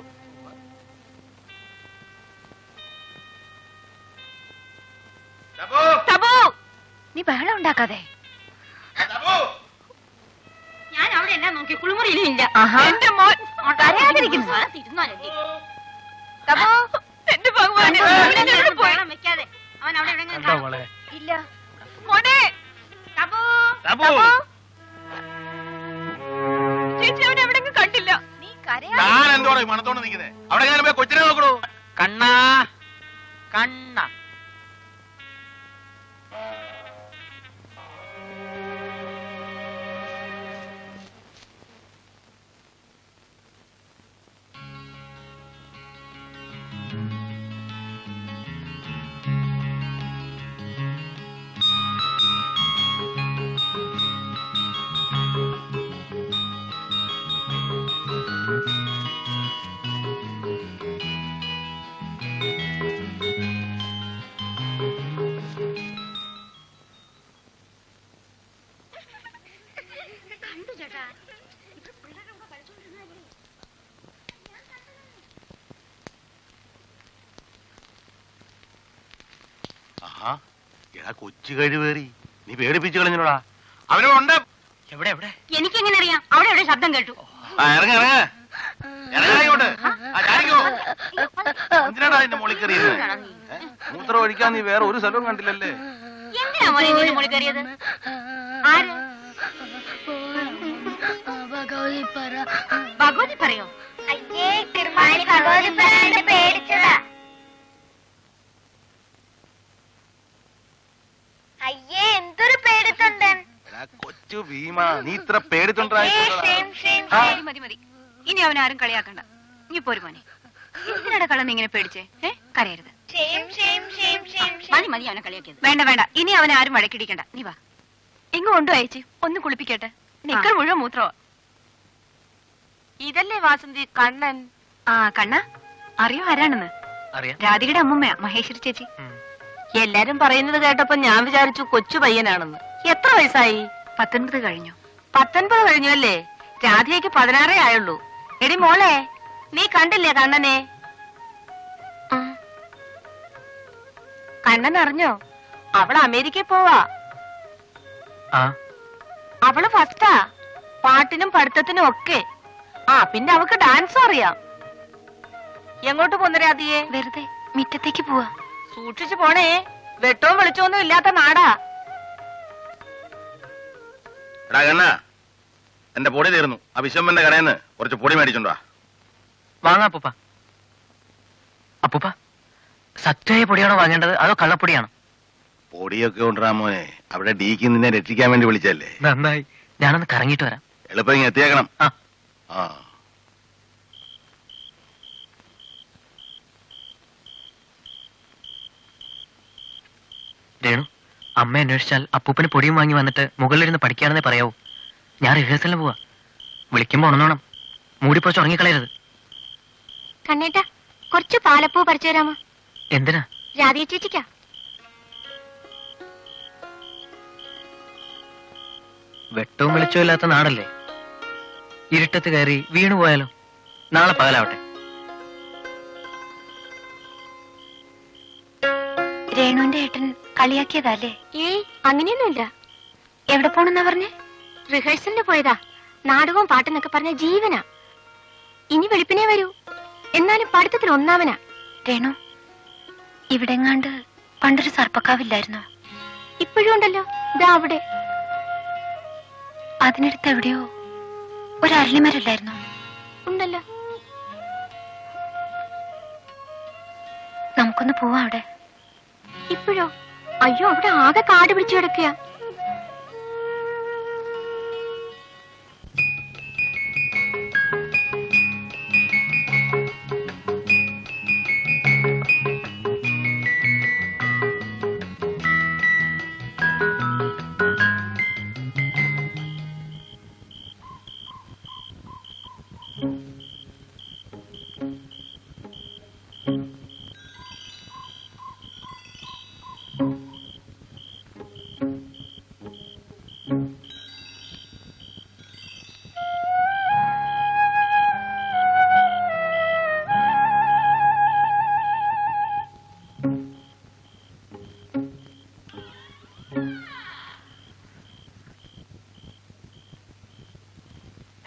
നീ ബഹളം ഉണ്ടാക്കാതെ. ഞാൻ അവിടെ എന്നാ നോക്കി? കുളിമുറിയിലും ഇല്ല. എന്റെ മോൻ അറിയാതിരിക്കുന്നു. എന്റെ ഭഗവാനെ, വെക്കാതെ അവൻ അവിടെ ഇല്ല. മോനെ, ചേച്ചി അവൻ എവിടെങ്കിലും കണ്ടില്ല. നീ ഞാൻ എന്തോടെ മണത്തോണ്ട് നിൽക്കുന്നേ? അവിടെ ഞാൻ പോയി കൊച്ചിനെ നോക്കണു. കണ്ണാ, കണ്ണ. കൊച്ചു കഴിവേറി, നീ പേടിപ്പിച്ചു കളഞ്ഞോടാ. അവനോണ്ട് എവിടെ എവിടെ? എനിക്കെങ്ങനെ അറിയാം? അവിടെ എവിടെ ശബ്ദം കേട്ടു. ഇറങ്ങ ഇറങ്ങ ഇറങ്ങായിക്കോട്ട്. എന്തിനാടാ എന്റെ മോളിൽ കയറിയത്? മൂത്രം ഒഴിക്കാൻ നീ വേറെ ഒരു സ്ഥലവും കണ്ടില്ലല്ലേ? എന്തിനാ മോനെ ഇതിന്റെ മുകളിൽ കയറിയത്? ആര്? ഭഗവതി പറയോ? അയ്യേ, കിർമാണി ഭഗവതി പറയാണ്ട് പേടിച്ചതാ. അയ്യേ, എന്തൊരു പേടിത്തൊണ്ടൻ. കൊച്ചു ഭീമ, നീ ഇത്ര പേടിത്തൊണ്ടായി. മതി മതി, ഇനി അവൻ ആരും കളിയാക്കണ്ട. നീ പോരു മോനെ. എന്തിനാണ് കള്ളൻ ഇങ്ങനെ പേടിച്ചേ? കരയരുത്. മതി മതി അവനെ കളിയാക്കിയത്. വേണ്ട വേണ്ട, ഇനി അവനെ ആരും വഴക്കിടിക്കണ്ട. നീ വാ. എങ്ങും കൊണ്ടു അയച്ചു, ഒന്ന് കുളിപ്പിക്കട്ടെ. നിക്കർ മുഴുവൻ മൂത്രോ. ഇതല്ലേ വാസന്തി കണ്ണൻ? ആ, കണ്ണ അറിയോ ആരാണെന്ന്? അറിയാം. രാധികയുടെ അമ്മുമ്മയാ, മഹേശ്വരി ചേച്ചി. എല്ലാരും പറയുന്നത് കേട്ടപ്പോ ഞാൻ വിചാരിച്ചു കൊച്ചു പയ്യനാണെന്ന്. എത്ര വയസ്സായി? 19 കഴിഞ്ഞു. 19 കഴിഞ്ഞു അല്ലേ? രാധികയ്ക്ക് 16 ആയുള്ളൂ. എടി മോളെ, നീ കണ്ടില്ലേ കണ്ണനെ? കണ്ണൻ അറിഞ്ഞോ? അവള് അമേരിക്കയിൽ പോവാ. അവള് ഫസ്റ്റാ, പാട്ടിനും പഠിത്തത്തിനും ഒക്കെ. ആ, പിന്നെ അവക്ക് ഡാൻസും അറിയാം. എങ്ങോട്ട് പോന്നു രാധിയെ? വെറുതെ മിറ്റത്തേക്ക് പോവാ. സൂക്ഷിച്ചു പോണേ, വെട്ടവും വെളിച്ചമൊന്നും ഇല്ലാത്ത നാടാ. എടാ കണ്ണ, എന്റെ പൊടി തീർന്നു. ആ വിശ്വമ്പന്റെ കടയിൽ നിന്ന് കുറച്ച് പൊടി മേടിച്ചോണ്ടാ. വാങ്ങാ അപ്പൂപ്പ. അപ്പൂപ്പ, സത്യമായ പൊടിയാണോ വാങ്ങേണ്ടത് അതോ കള്ളപ്പൊടിയാണോ? പൊടിയൊക്കെ കൊണ്ടുവരാ മോനെ. അവിടെ ഡീക്ക് നിന്നെ രക്ഷിക്കാൻ വേണ്ടി വിളിച്ചല്ലേ. നന്നായി, ഞാനൊന്ന് കറങ്ങിയിട്ട് വരാം. എളുപ്പം ഇങ്ങ് എത്തിയേക്കണം. ആ. ആ. രേണു, അമ്മ അന്വേഷിച്ചാൽ അപ്പൂപ്പന് പൊടിയും വാങ്ങി വന്നിട്ട് മുകളിലിരുന്ന് പഠിക്കാണെന്നേ പറയാവൂ. ഞാൻ റിഹേഴ്സലിന് പോവാ. വിളിക്കുമ്പോ ഉണന്നോണം. മൂടിപ്പോച്ച് ഉറങ്ങിക്കളയരുത്. കണ്ണേട്ടാ, കുറച്ച് പാലപ്പൂ പറിച്ചു തരാമോ? എന്തിനാ? രാധിക ചേച്ചിക്കാ. വെട്ടവും വെളിച്ചവും ഇല്ലാത്ത നാടല്ലേ. ഇരുട്ടത്ത് കയറി വീണു പോയാലോ? നാളെ പകലാവട്ടെ. രേണുവിന്റെ ഏട്ടൻ കളിയാക്കിയതല്ലേ? ഏയ്, അങ്ങനെയൊന്നുമില്ല. എവിടെ പോണെന്നാ പറഞ്ഞേ? റിഹേഴ്സലിന് പോയതാ. നാടകവും പാട്ടെന്നൊക്കെ പറഞ്ഞ ജീവനാ. ഇനി വെളുപ്പിനെ വരൂ. എന്നാലും പഠിത്തത്തിൽ ഒന്നാമനാ. രേണു, ഇവിടെങ്ങാണ്ട് പണ്ടൊരു സർപ്പക്കാവില്ലായിരുന്നോ? ഇപ്പോഴും ഉണ്ടല്ലോ, ഇതാ അവിടെ. അതിനടുത്ത് എവിടെയോ ഒരു അരളിമരല്ലായിരുന്നോ? ഉണ്ടല്ലോ. നമുക്കൊന്ന് പോവാം അവിടെ. ഇപ്പോഴോ? അയ്യോ, അവിടെ ആകെ കാട് പിടിച്ചു കിടക്കുക.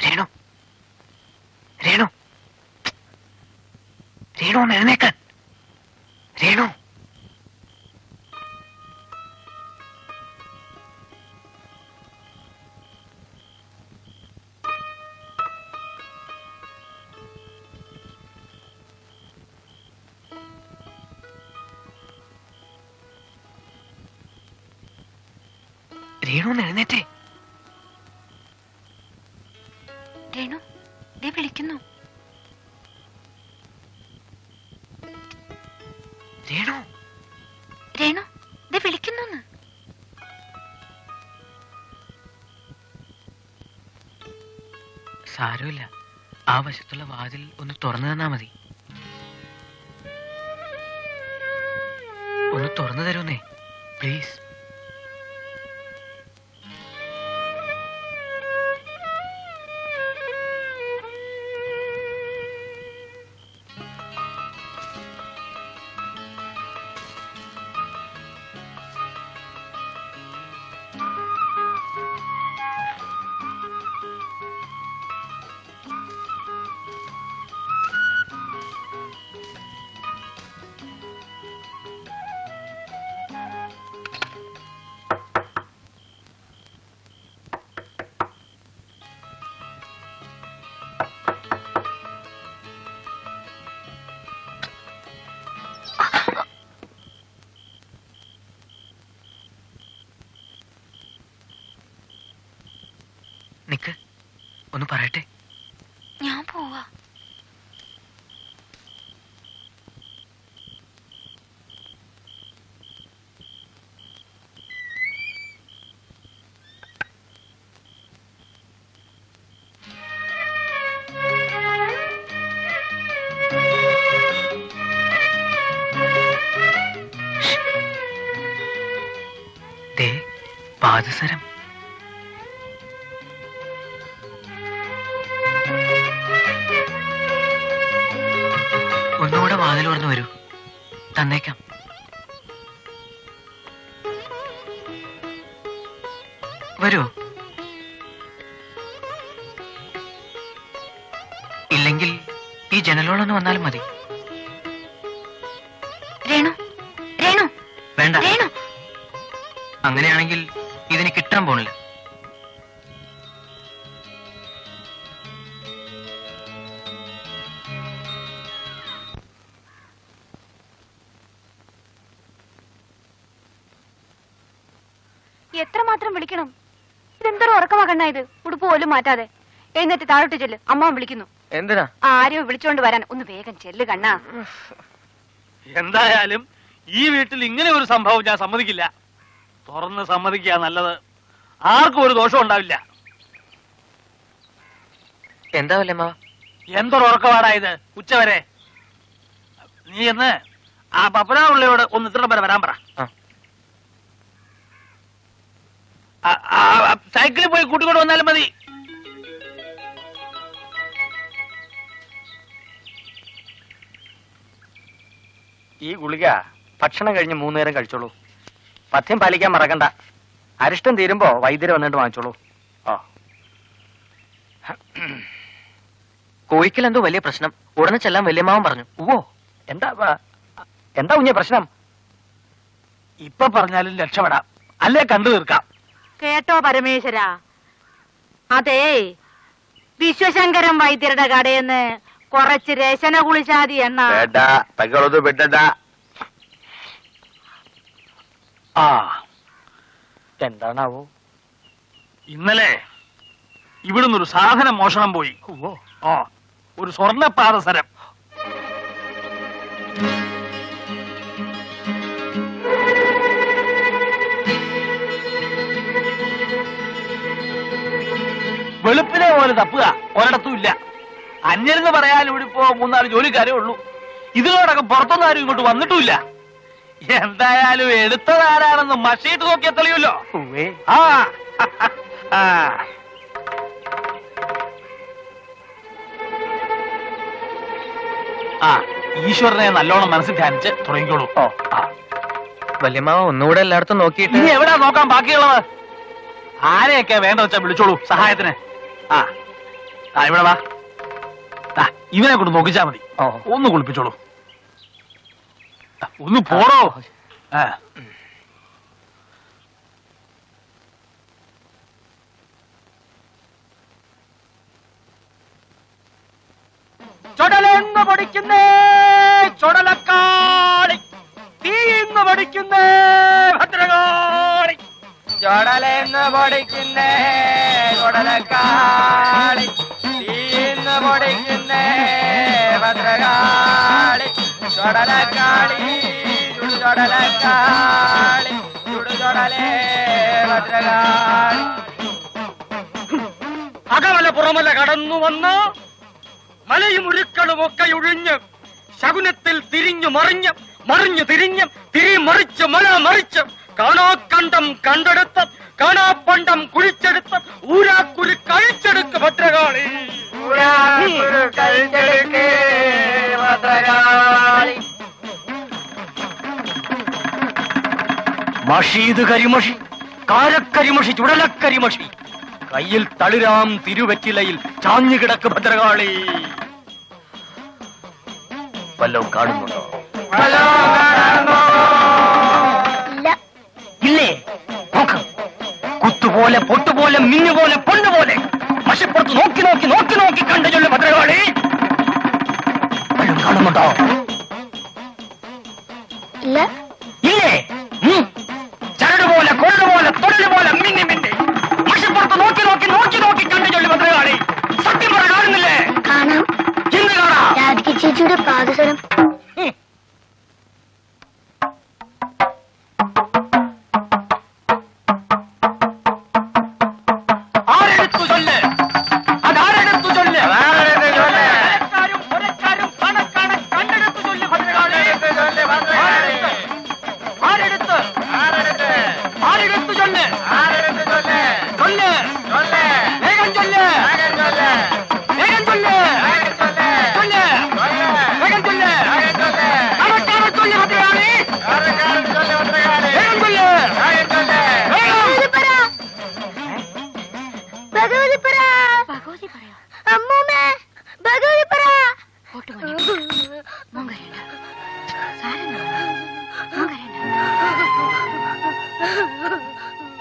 രേണു, രേണു, രേണു, ഒന്ന് എഴുന്നേക്കാൻ. രേണു, രേണു, ഒന്ന് എഴുന്നേറ്റേ. രേണു, ദേ വിളിക്കുന്നു. രേണു, രേണു, ദേ വിളിക്കുന്നു. സാരമില്ല, ആ വശത്തുള്ള വാതിൽ ഒന്ന് തുറന്നു തന്നാ മതി. ഒന്ന് തുറന്നു തരൂന്നേ, പ്ലീസ്. നിക്ക്, ഒന്ന് പറയട്ടെ. ഞാൻ പോവാ. ദേ പാദസരം. ഒന്നുകൂടെ വാതിൽ തുറന്നു വരൂ, തന്നേക്കാം. വരൂ. ഇല്ലെങ്കിൽ ഈ ജനലോളൊന്ന് വന്നാലും മതി. അങ്ങനെയാണെങ്കിൽ ഇതിന് കിട്ടാൻ പോണില്ല. എത്രമാത്രം വിളിക്കണം? ഇതെന്തൊരു ഉറക്കമാകണ്ണ ഇത്? ഉടുപ്പ് പോലും മാറ്റാതെ എഴുന്നേറ്റ് താഴോട്ട് ചെല്ല്, അമ്മ വിളിക്കുന്നു. എന്തിനാ? ആരെയോ വിളിച്ചോണ്ട് വരാൻ. ഒന്ന് വേഗം ചെല്ല് കണ്ണാ. എന്തായാലും ഈ വീട്ടിൽ ഇങ്ങനെ ഒരു സംഭവം ഞാൻ സമ്മതിക്കില്ല. തുറന്ന് സമ്മതിക്കുക നല്ലത്. ആർക്കും ഒരു ദോഷം ഉണ്ടാവില്ല. എന്താ വല്യമ്മ? എന്തൊരു ഉറക്കമാടായത് ഉച്ചവരെ. നീ എന്ന് ആ പപ്പനാവുള്ളയോട് ഒന്ന് ഇത്ര വരെ വരാൻ പറ. സൈക്കിളിൽ പോയി കൂട്ടിക്കൊണ്ട് വന്നാലും മതി. ഈ ഗുളിക ഭക്ഷണം കഴിഞ്ഞ് 3 നേരം കഴിച്ചോളൂ. പഥ്യം പാലിക്കാൻ മറക്കണ്ട. അരിഷ്ടം തീരുമ്പോ വൈദ്യര് വന്നിട്ട് വാങ്ങിച്ചോളൂ. ഓ, കോഴിക്കൽ എന്തോ വലിയ പ്രശ്നം. ഉടനെ ചെല്ലാൻ വല്യമ്മാവൻ പറഞ്ഞു. ഓ, എന്താ കുഞ്ഞെ പ്രശ്നം? ഇപ്പൊ പറഞ്ഞാലും രക്ഷപ്പെടാം, അല്ലേ കണ്ടു തീർക്കാം. കേട്ടോ പരമേശ്വര, അതേ വിശ്വശങ്കരം വൈദ്യരുടെ കടയെന്ന് കുറച്ച് രശന കുളിച്ചാതി എണ്ണ. ആ, എന്താണാവോ? ഇന്നലെ ഇവിടുന്ന് ഒരു സാധനം മോഷണം പോയി. ഓ, ഒരു സ്വർണ്ണ പാദസരം. വെളുപ്പിനെ പോലെ തപ്പുക ഒരിടത്തും ഇല്ല. അന്യരെന്ന് പറയാൻ ഇവിടെ ഇപ്പോ 3-4 ജോലിക്കാരേ ഉള്ളൂ. ഇതിനോടൊക്കെ പുറത്തൊന്നും ആരും ഇങ്ങോട്ട് വന്നിട്ടുമില്ല. എന്തായാലും എടുത്തതാരാണെന്ന് മഷീട്ട് നോക്കിയാൽ തെളിയുമല്ലോ. ആ ആ, ഈശ്വരനെ നല്ലോണം മനസ്സിൽ ധ്യാനിച്ച് തുടങ്ങിക്കോളൂ. ഓ, വല്യമ്മാവ ഒന്നുകൂടെ എല്ലായിടത്തും നോക്കിയിട്ട്. ഇനി എവിടാ നോക്കാൻ ബാക്കിയുള്ളത്? ആരെയൊക്കെ വേണ്ട വെച്ചാ വിളിച്ചോളൂ സഹായത്തിന്. ആ, ഇവിടെ വാ. ഇവനെ കൊണ്ട് നോക്കിച്ചാ മതി. ഒന്ന് കുളിപ്പിച്ചോളൂ. ഒന്ന് പോടോ. ചുടലെന്ന് പൊടിക്കുന്നേ ചുടലക്കാളി, തീന്ന് പൊടിക്കുന്നേ ഭദ്രകാളി. ചുടലെന്ന് പൊടിക്കുന്നേ ചുടലക്കാളി, തീന്ന് പൊടിക്കുന്നേ ഭദ്രകാളി. ചുടലക്കാളി ചുടലക്കാളി, ചുടുചുടലേ ഭദ്രകാളി. അകമല പുറമല കടന്നു വന്ന് മലയും ഉരുക്കളുമൊക്കെ ഒഴിഞ്ഞ് ശകുനത്തിൽ തിരിഞ്ഞു മറിഞ്ഞ് മറിഞ്ഞു തിരിഞ്ഞ് തിരിമറിച്ച് മല മറിച്ച് കാണാക്കണ്ടം കണ്ടെടുത്ത് കാണാപ്പണ്ടം കുഴിച്ചെടുത്ത് ഊരാക്കുരു കഴിച്ചെടുക്ക് ഭദ്രകാളി. മഷീത് കരിമഷി, കാരക്കരിമഷി, ചുടലക്കരിമഷി, കയ്യിൽ തളിരാം തിരുവറ്റിലയിൽ ചാഞ്ഞുകിടക്ക് ഭദ്രകാളി. വല്ലതും കാണുന്നുണ്ടോ? ഇല്ലേ? നോക്ക്. കുത്തുപോലെ പൊട്ടുപോലെ മിന്നുപോലെ പൊണ്ണുപോലെ മഷിപ്പുറത്ത് നോക്കി നോക്കി നോക്കി നോക്കി കണ്ടു ചൊല്ലു ഭദ്രകാളി. വല്ലതും കാണുന്നുണ്ടോ? ഇല്ലേ? ചരടുപോലെ കൊള്ളുപോലെ തൊഴിലുപോലെ മിന്നി മിന്നി മഷിപ്പുറത്ത് നോക്കി നോക്കി നോക്കി നോക്കി കണ്ടു ചൊല്ലു ഭദ്രകാളി. സത്യം പറ, കാണുന്നില്ലേ? കാണാം. എന്ത് കാണാം? രാധിക ചേച്ചിയുടെ പാദസരം. ആരെടുത്തു ചൊല്ല്? അതാരെടുത്തു ചൊല്ല്? ഒരക്കാരും കണ്ടെടുത്തു ചൊല്ല് ഭദ്രകാളി. ആരെടുത്ത് ചൊല്ല്? ചൊല്ല്, വേഗം ചൊല്ല്, വേഗം ചൊല്ല്, ചൊല്ല്, വേഗം ചൊല്ല്. ആരക്കാരെ ചൊല്ല് ഭദ്രകാളി. വേഗം ചൊല്ല്, ഭഗവതിപ്പുര, അമ്മൂമ്മേ, ഭഗവതിപ്പുര. സാരമില്ല,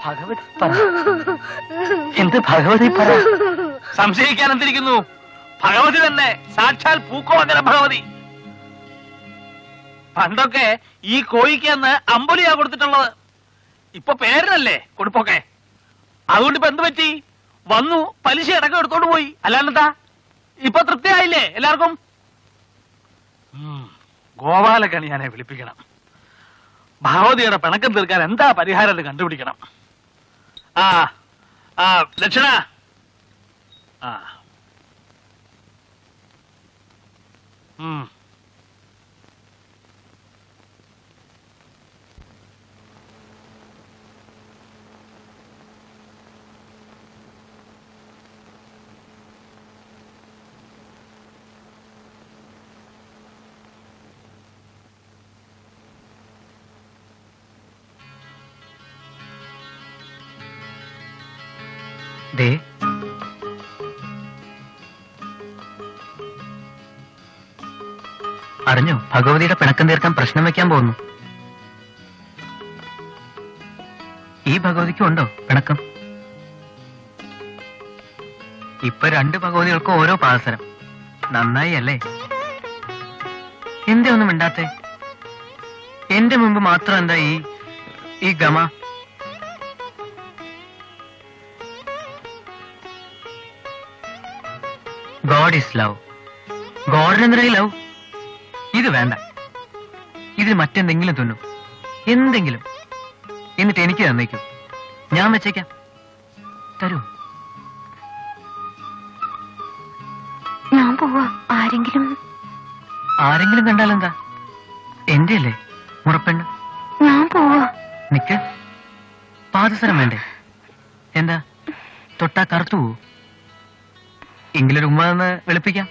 ഭഗവതി പറ. എന്ത് ഭഗവതി പറ? സംശയിക്കാൻ എന്തിരിക്കുന്നു? ഭഗവതി തന്നെ, സാക്ഷാൽ പൂക്കോളങ്ങര ഭഗവതി. പണ്ടൊക്കെ ഈ കോഴിക്ക് അന്ന് അമ്പലിയാ കൊടുത്തിട്ടുള്ളത്. ഇപ്പൊ പേരിനല്ലേ കൊടുപ്പൊക്കെ. അതുകൊണ്ട് ഇപ്പൊ എന്ത് പറ്റി? വന്നു, പലിശ അടക്കം എടുത്തോണ്ട് പോയി. അല്ലാണ്ടെന്താ? ഇപ്പൊ തൃപ്തിയായില്ലേ എല്ലാവർക്കും? ഗോപാലകണിയാനെ വിളിപ്പിക്കണം. ഭഗവതിയുടെ പിണക്കം തീർക്കാൻ എന്താ പരിഹാരം എന്ന് കണ്ടുപിടിക്കണം. ആ ആ ദക്ഷിണ. ആ ദേ, അറിഞ്ഞോ? ഭഗവതിയുടെ പിണക്കം തീർക്കാൻ പ്രശ്നം വെക്കാൻ പോകുന്നു. ഈ ഭഗവതിക്കും ഉണ്ടോ പിണക്കം? ഇപ്പൊ 2 ഭഗവതികൾക്കും ഓരോ പാദസരം. നന്നായി അല്ലേ? എന്തേ ഒന്നും മിണ്ടാത്തെ? എന്റെ മുമ്പ് മാത്രം എന്താ ഈ ഗമ? God is love. ഗോഡിനെന്തര ലവ്? ഇത് വേണ്ട. ഇതിൽ മറ്റെന്തെങ്കിലും തുന്നു, എന്തെങ്കിലും. എന്നിട്ട് എനിക്ക് തന്നേക്കും, ഞാൻ വെച്ചേക്കാം. തരൂ. ഞാൻ പോവാ. ആരെങ്കിലും കണ്ടാലെന്താ? എന്റെ അല്ലേ മുറപ്പെണ്ണ്. ഞാൻ പോവാ. നിക്ക്. പാദസരം വേണ്ടേ? എന്താ തൊട്ടാ കറുത്തു പോവൂ? എങ്കിലൊരു ഉമ്മ എന്ന് വെളുപ്പിക്കാം.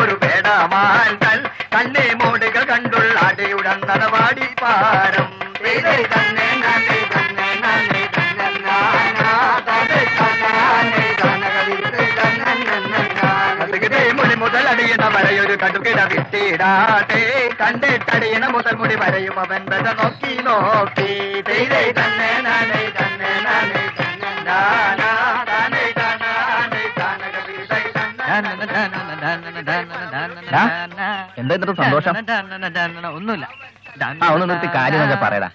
ൊരു പേടമാൻ കണ്ണേ മോടുകൾ കണ്ടുള്ളാടിയുടന്നടവാടി പാരം മുടി മുതൽ അടിയണ വരയൊരു കടുകിട വിട്ടിടാട്ടെ കണ്ടിട്ടടിയണ മുതൽ മുടി വരയും അവൻ വര നോക്കി നോക്കി തന്നെ നാനേ തന്നെ നാനേ എന്താ ഇന്നത്തെ സന്തോഷം? ഒന്നുമില്ല. ഒന്ന് നിർത്തി കാര്യം പറയടാ.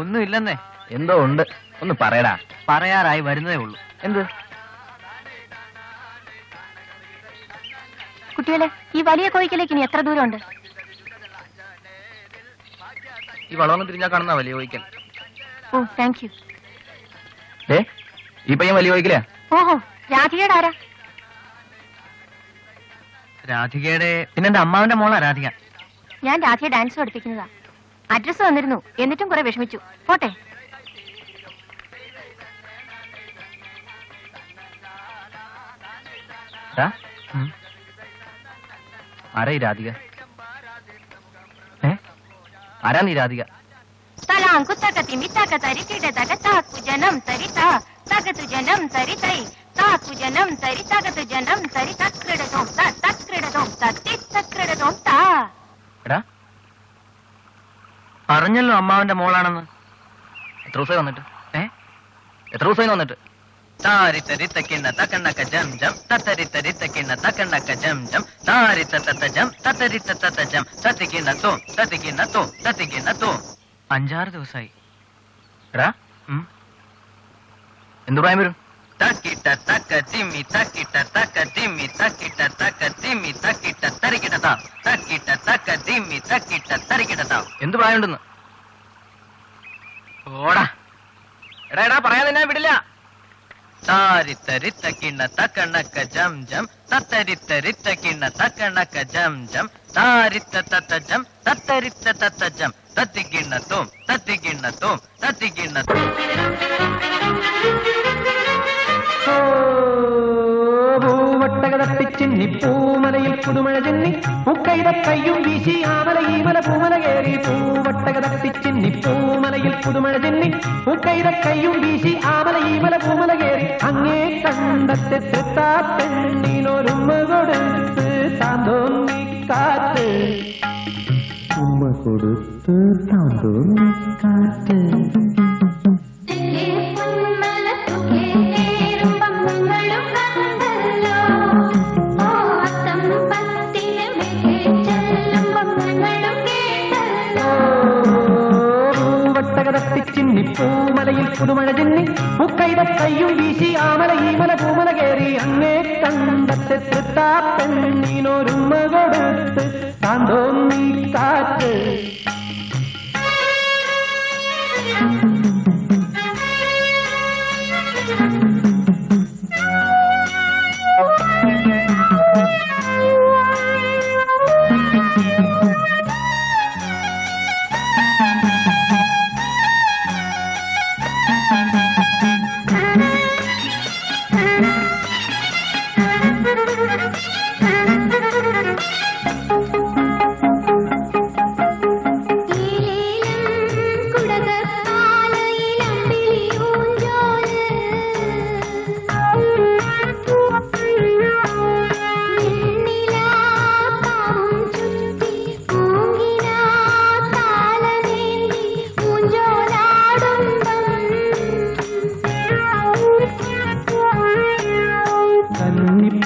ഒന്നുമില്ലെന്നേ. എന്തോ ഉണ്ട്, ഒന്ന് പറയടാ. പറയാറായി വരുന്നതേ ഉള്ളൂ. എന്ത്? കുട്ടികളെ, ഈ വലിയ കോഴിക്കലേക്ക് ഇനി എത്ര ദൂരമുണ്ട്? ഈ വളവൊന്ന് തിരിഞ്ഞാ കാണുന്ന വലിയ കോഴിക്കൽ. ഓ, താങ്ക് യു. ഈ പയ്യൻ വലിയ കോഴിക്കലാ? ഓഹോ, രാധികയുടെ ആരാ? രാധികയുടെ പിന്നെന്റെ അമ്മാവന്റെ മോളാ രാധിക. ഞാൻ രാധിക ഡാൻസ് പഠിപ്പിക്കുന്നതാ. അഡ്രസ് വന്നിരുന്നു, എന്നിട്ടും കുറെ വിഷമിച്ചു. പോട്ടെ. ആരാ ഈ രാധിക? ആരാ നീ രാധിക? തലാങ്കു തകതി മിതക തരിതിട തക താക്കു ജനം തരിതാ തകതു ജനം തരിതൈ താക്കു ജനം തരി തകതു ജനം തരി തക്രിടതോം തക്രിടതോം തക്രിടതോം താ. എടാ, പറഞ്ഞല്ലോ അമ്മാവന്റെ മോളാണെന്ന്. എത്ര ദിവസമായി വന്നിട്ട്? എത്ര ദിവസമായി വന്നിട്ട്? താരിത്തരിത്തക്കിണ്ണ തക്കണ്ണക്ക ജം ജം തത്തരിത്തരിത്തക്കിണ്ണ തക്കണ്ണക്ക ജം ജം താരിത്തത്ത ജം തത്തരിത്തത്ത ജം തത്തിക്കിണ്ണ തോ തത്തിക്കിണ്ണ തോ തത്തിക്കിണ്ണ തോ. 5-6 ദിവസമായി. എടാ, എന്ത് പ്രായം വരും? തക്കിട്ട തക്ക തിമ്മി തക്കിട്ട തക്ക തിമ്മി തക്കിട്ട തക്ക തിമ്മി തക്കിട്ട തരികിട താ തക്കിട്ട തക്ക തിമ്മി തക്കിട്ട തരികിട താ. എന്ത് പ്രായം ഉണ്ടെന്ന്? ഓടാ. എടാ എടാ, പറയാതെ ഞാൻ വിടില്ല. താരിത്തരിത്തക്കിണ്ണ തക്കണ്ണക്ക ജം ജം തത്തരിത്തരിത്തക്കിണ്ണ തക്കണ്ണക്ക ജം ജം താരിത്തത്ത ജം തത്തരിത്തത്ത ജം തത്തിക്കിണ്ണ തോം തത്തിക്കിണ്ണ തോം തത്തിക്കിണ്ണ തോം. പൂവട്ടക തട്ടിച്ചിന്നി പൂമലയിൽ പുതുമഴ ചെന്നി മുക്കൈത കയ്യും വീശി ആമല ഈമല പൂമല കേറി പൂവട്ടക തട്ടിച്ചിന്നി പൂമലയിൽ പുതുമഴ ചെന്നി മുക്കൈത കയ്യും വീശി ആമല ഈമല പൂമല കേറി അങ്ങേ കണ്ടത്തെ തൃത്താ പെണ്ണിനൊരുമ കൊടുത്ത് താൻ തോന്നി കാറ്റ് ഉമ്മ കൊടുത്ത് താൻ തോന്നി കാറ്റ് ചിന്നി പൂമലയിൽ പുതുമഴ ചിന്നി മുക്കൈത കയ്യും വീശി ആമല ഈമല പൂമല കേറി അങ്ങേ കണ്ടത്തെ തൃത്താ പെണ്ണിനൊരുമ കൊടുത്ത് താൻ തോന്നി കാറ്റ്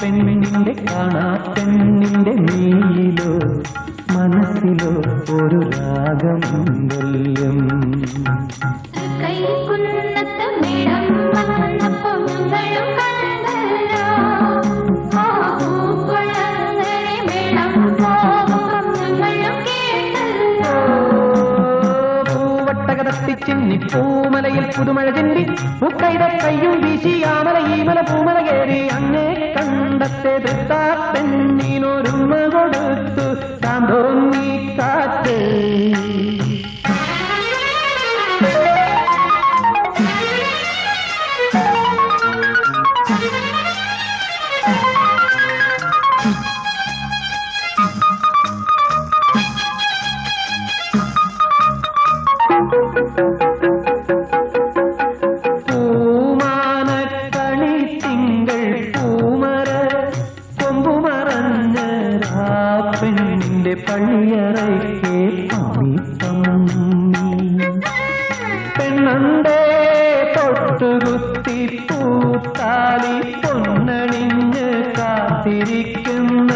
പെണ്ണിന്റെ കാണാ പെണ്ണിന്റെ നീയിലോ മനസ്സിലോ ഒരു രാഗം വല്യം ചിന്നി പൂമലയിൽ പുതുമഴ ചിന്നി മുക്കൈത കയ്യും വീശി ആമല ഈമല പൂമല കേറി അങ്ങേ കണ്ടത്തെ തൃത്താ പെണ്ണിനൊരുമ കൊടുത്തു താൻ തോന്നി കാറ്റ് പൂമാനക്കണി തിങ്കൾ പൂമര കൊമ്പുമറഞ്ഞ പെണ്ണിന്റെ പള്ളിയറയ്ക്ക് പെണ്ണണ്ടേ തൊട്ടുകുത്തി പൂത്താലി പൊന്നണിഞ്ഞ് കാത്തിരിക്കുന്ന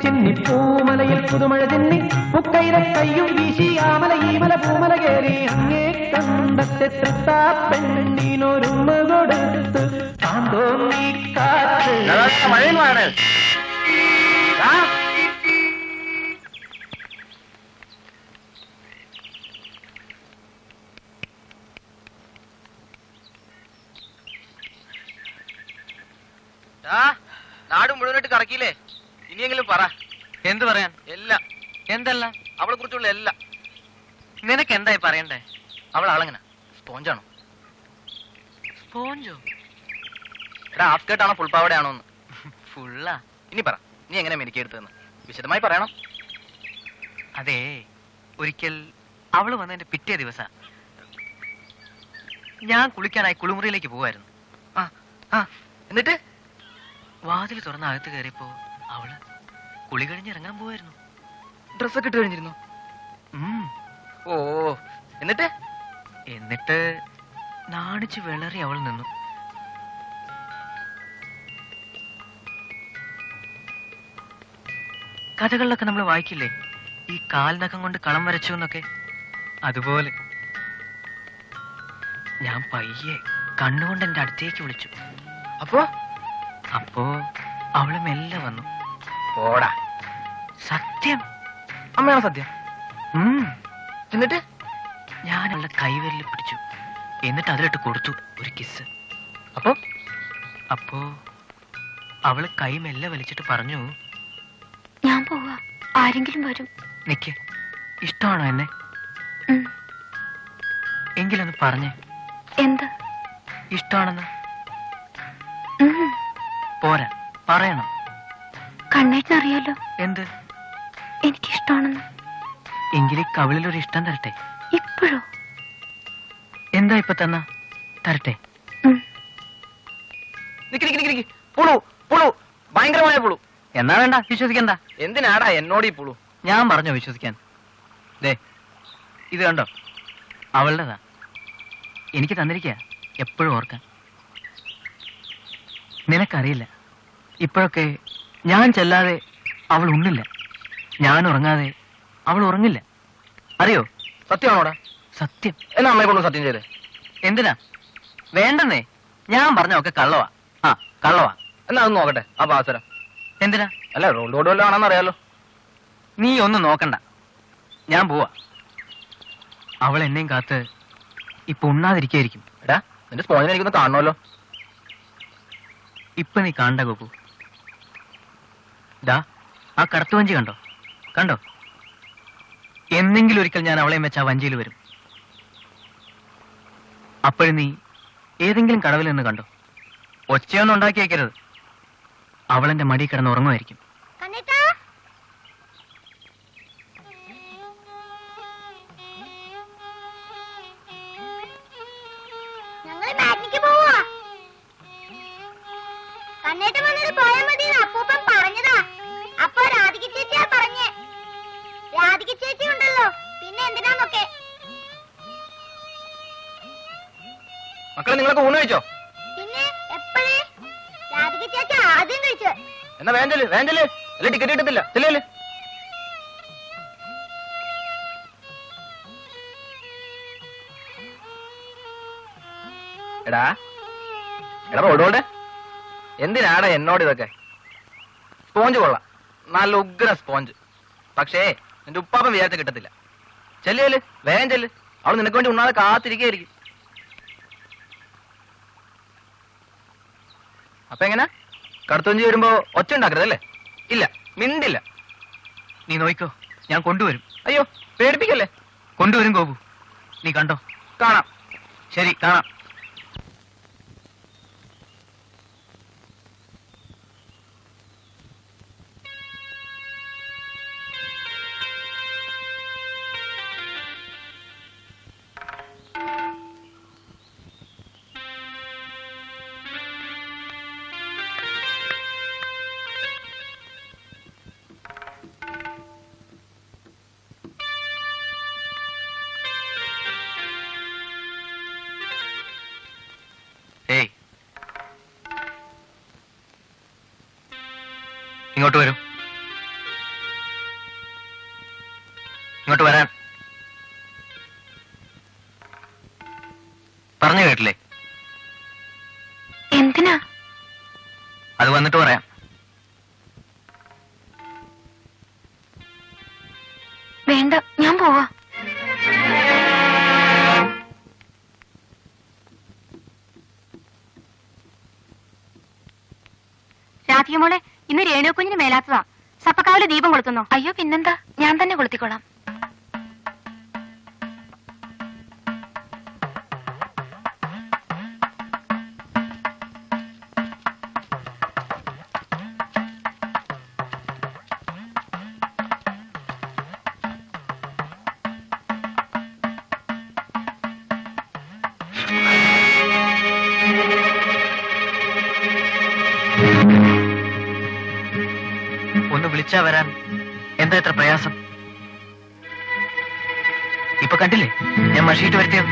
ചിന്നി പൂമലയിൽ പുതുമഴ ചിന്നി മുക്കൈത കയ്യും വീശി ആമല ഈമല പൂമല കേറി അങ്ങേ കണ്ടത്തെ തൃത്താ പെണ്ണിനൊരുമ കൊടുത്ത് താൻ തോന്നി കാറ്റ് നാട് മുഴുവനായിട്ട് കറക്കിയില്ലേ? ഇനിയെങ്കിലും പറ. എന്ത് പറയാൻ? എല്ലാം. എന്തല്ല? അവളെ കുറിച്ചുള്ള എല്ലാം. നിനക്ക് എന്തായി പറയണ്ടേ? അവൾ ആളെങ്ങനെ? സ്പോഞ്ചാണോ? സ്പോഞ്ചോ? എടാ ഹാഫ് സ്കേർട്ടാണോ ഫുൾ പാവടയാണോന്ന്? ഫുള്ളാ. ഇനി പറ, നീ എങ്ങനെ മെനിക്കെടുത്തതെന്ന് വിശദമായി പറയണം. അതെ, ഒരിക്കൽ അവള് വന്നതിന്റെ പിറ്റേ ദിവസം ഞാൻ കുളിക്കാനായി കുളിമുറിയിലേക്ക് പോവായിരുന്നു. എന്നിട്ട് വാതിൽ തുറന്ന് അകത്ത് കയറിയപ്പോ അവള് കുളി കഴിഞ്ഞിറങ്ങാൻ പോവായിരുന്നു. ഡ്രസ്സൊക്കെ ഇട്ട് കഴിഞ്ഞിരുന്നു? ഓ, എന്നിട്ട് നാണിച്ച് വിളറി അവൾ നിന്നു. കഥകളിലൊക്കെ നമ്മൾ വായിക്കില്ലേ, ഈ കാൽനഖം കൊണ്ട് കളം വരച്ചു എന്നൊക്കെ? അതുപോലെ ഞാൻ പയ്യെ കണ്ണുകൊണ്ട് എന്റെ അടുത്തേക്ക് വിളിച്ചു. അപ്പോ അവള് മെല്ലെ വന്നു. പോടാ. സത്യം. അമ്മയാണോ സത്യം? എന്നിട്ട് ഞാൻ അവളുടെ കൈവിരലിൽ പിടിച്ചു. എന്നിട്ട് അതിലിട്ട് കൊടുത്തു ഒരു കിസ്. അപ്പോ അവള് കൈ മെല്ലെ വലിച്ചിട്ട് പറഞ്ഞു, ഞാൻ പോവാ, ആരെങ്കിലും വരും. നിക്ക്, ഇഷ്ടമാണോ എന്നെ? എങ്കിലൊന്ന് പറഞ്ഞേ. എന്ത്? ഇഷ്ടമാണെന്ന്. പോരാ, പറയണം. കണ്ണേട്ടനറിയാലോ എന്ത്? എനിക്കിഷ്ടമാണെന്ന്. എങ്കിലീ കവിളിലൊരു ഇഷ്ടം തരട്ടെ. ഇപ്പോഴോ? എന്താ ഇപ്പൊ തന്ന തരട്ടെ? പുളു പുളു, ഭയങ്കരമായ പുളു. എന്നാ വേണ്ട, വിശ്വസിക്കണ്ട. എന്തിനാടാ എന്നോട് ഈ പുളു? ഞാൻ പറഞ്ഞോ വിശ്വസിക്കാൻ? ദേ, ഇത് കണ്ടോ, അവളുടെതാ. എനിക്ക് തന്നിരിക്കുക, എപ്പോഴും ഓർക്കാൻ. നിനക്കറിയില്ല, ഇപ്പോഴൊക്കെ ഞാൻ ചെല്ലാതെ അവൾ ഉണ്ണില്ല, ഞാൻ ഉറങ്ങാതെ അവൾ ഉറങ്ങില്ല. അറിയോ? സത്യമാണോടാ? സത്യം. എന്നാ അമ്മയെ കൊണ്ട് സത്യം ചെയ്തേ. എന്തിനാ? വേണ്ടെന്നേ, ഞാൻ പറഞ്ഞൊക്കെ കള്ളവാ. ആ, കള്ളവാ. എന്നാ അത് നോക്കട്ടെ ആ പാസരം. എന്തിനാ? അല്ല, റോഡ് റോഡ് വല്ലതും ആണെന്ന് അറിയാലോ. നീ ഒന്നും നോക്കണ്ട, ഞാൻ പോവാ. അവൾ എന്നെയും കാത്ത് ഇപ്പൊ ഉണ്ണാതിരിക്കായിരിക്കും. എടാ, നിന്റെ സ്പോഞ്ചിനെ എനിക്കൊന്ന് കാണണമല്ലോ. ഇപ്പൊ നീ കാണണ്ട ഗോപു. ദാ, ആ കടത്തുവഞ്ചി കണ്ടോ? കണ്ടോ? എന്നെങ്കിലും ഒരിക്കൽ ഞാൻ അവളെയും വെച്ച് ആ വഞ്ചിയിൽ വരും. അപ്പോഴും നീ ഏതെങ്കിലും കടവിൽ നിന്ന് കണ്ടോ? ഒച്ചയൊന്നും ഉണ്ടാക്കി വയ്ക്കരുത്. അവളെന്റെ മടി കിടന്ന് ഉറങ്ങുമായിരിക്കും. ഞങ്ങൾ മാറ്റിക്ക് പോവാ. കണ്ണേട്ടൻ വന്നിട്ട് പോയാൽ മതി അപ്പൂപ്പൻ പറഞ്ഞതാ. അപ്പൊ രാധിക ചേച്ചിയാ പറഞ്ഞേ. രാധിക ചേച്ചി ഉണ്ടല്ലോ, പിന്നെ എന്തിനാന്നൊക്കെ. മക്കളെ, നിങ്ങളൊക്കെ ഊണ് കഴിച്ചോ? പിന്നെ എപ്പോഴേ? രാധിക ചേച്ചി ആദ്യം കഴിച്ചു. എന്നാ വേഞ്ചല് വേഞ്ചല്, അല്ലെ ടിക്കറ്റ് കിട്ടത്തില്ല. ചെല്ലേ. എടാ എടാ റോഡോടെ, എന്തിനാടാ എന്നോട് ഇതൊക്കെ? സ്പോഞ്ച് കൊള്ളാം, നല്ല ഉഗ്ര സ്പോഞ്ച്. പക്ഷേ നിന്റെ ഉപ്പാപ്പൻ വിചാരിച്ച കിട്ടത്തില്ല. ചെല്ല് വേഗം ചെല്ല്, അവൾ നിനക്ക് വേണ്ടി ഉണ്ണാതെ കാത്തിരിക്കുകയായിരിക്കും. അപ്പൊ എങ്ങനെ? കടത്തുവഞ്ചി വരുമ്പോ ഒച്ച ഉണ്ടാക്കരുതല്ലേ? ഇല്ല, മിണ്ടില്ല. നീ നോയിക്കോ, ഞാൻ കൊണ്ടുവരും. അയ്യോ, പേടിപ്പിക്കല്ലേ. കൊണ്ടുവരും ഗോപു, നീ കണ്ടോ. കാണാം. ശരി, കാണാം. ഏയ്, ഇങ്ങോട്ട് വരൂ. ഇങ്ങോട്ട് വരാൻ പറഞ്ഞു കേട്ടില്ലേ? എന്തിനാ? അത് വന്നിട്ട് പറയാം. വേണ്ട, ഞാൻ പോവാ. രാധിക മോളെ, ഇന്ന് രേണുകുഞ്ഞിന് മേലാത്തതാ. സപ്പക്കാവിലെ ദീപം കൊളുത്തുന്നോ? അയ്യോ, പിന്നെന്താ, ഞാൻ തന്നെ കൊളുത്തിക്കോളാം. ഒന്ന് വിളിച്ചാ വരാൻ എന്താ ഇത്ര പ്രയാസം? ഇപ്പൊ കണ്ടില്ലേ ഞാൻ മഷീട്ട് വരുത്തിയത്?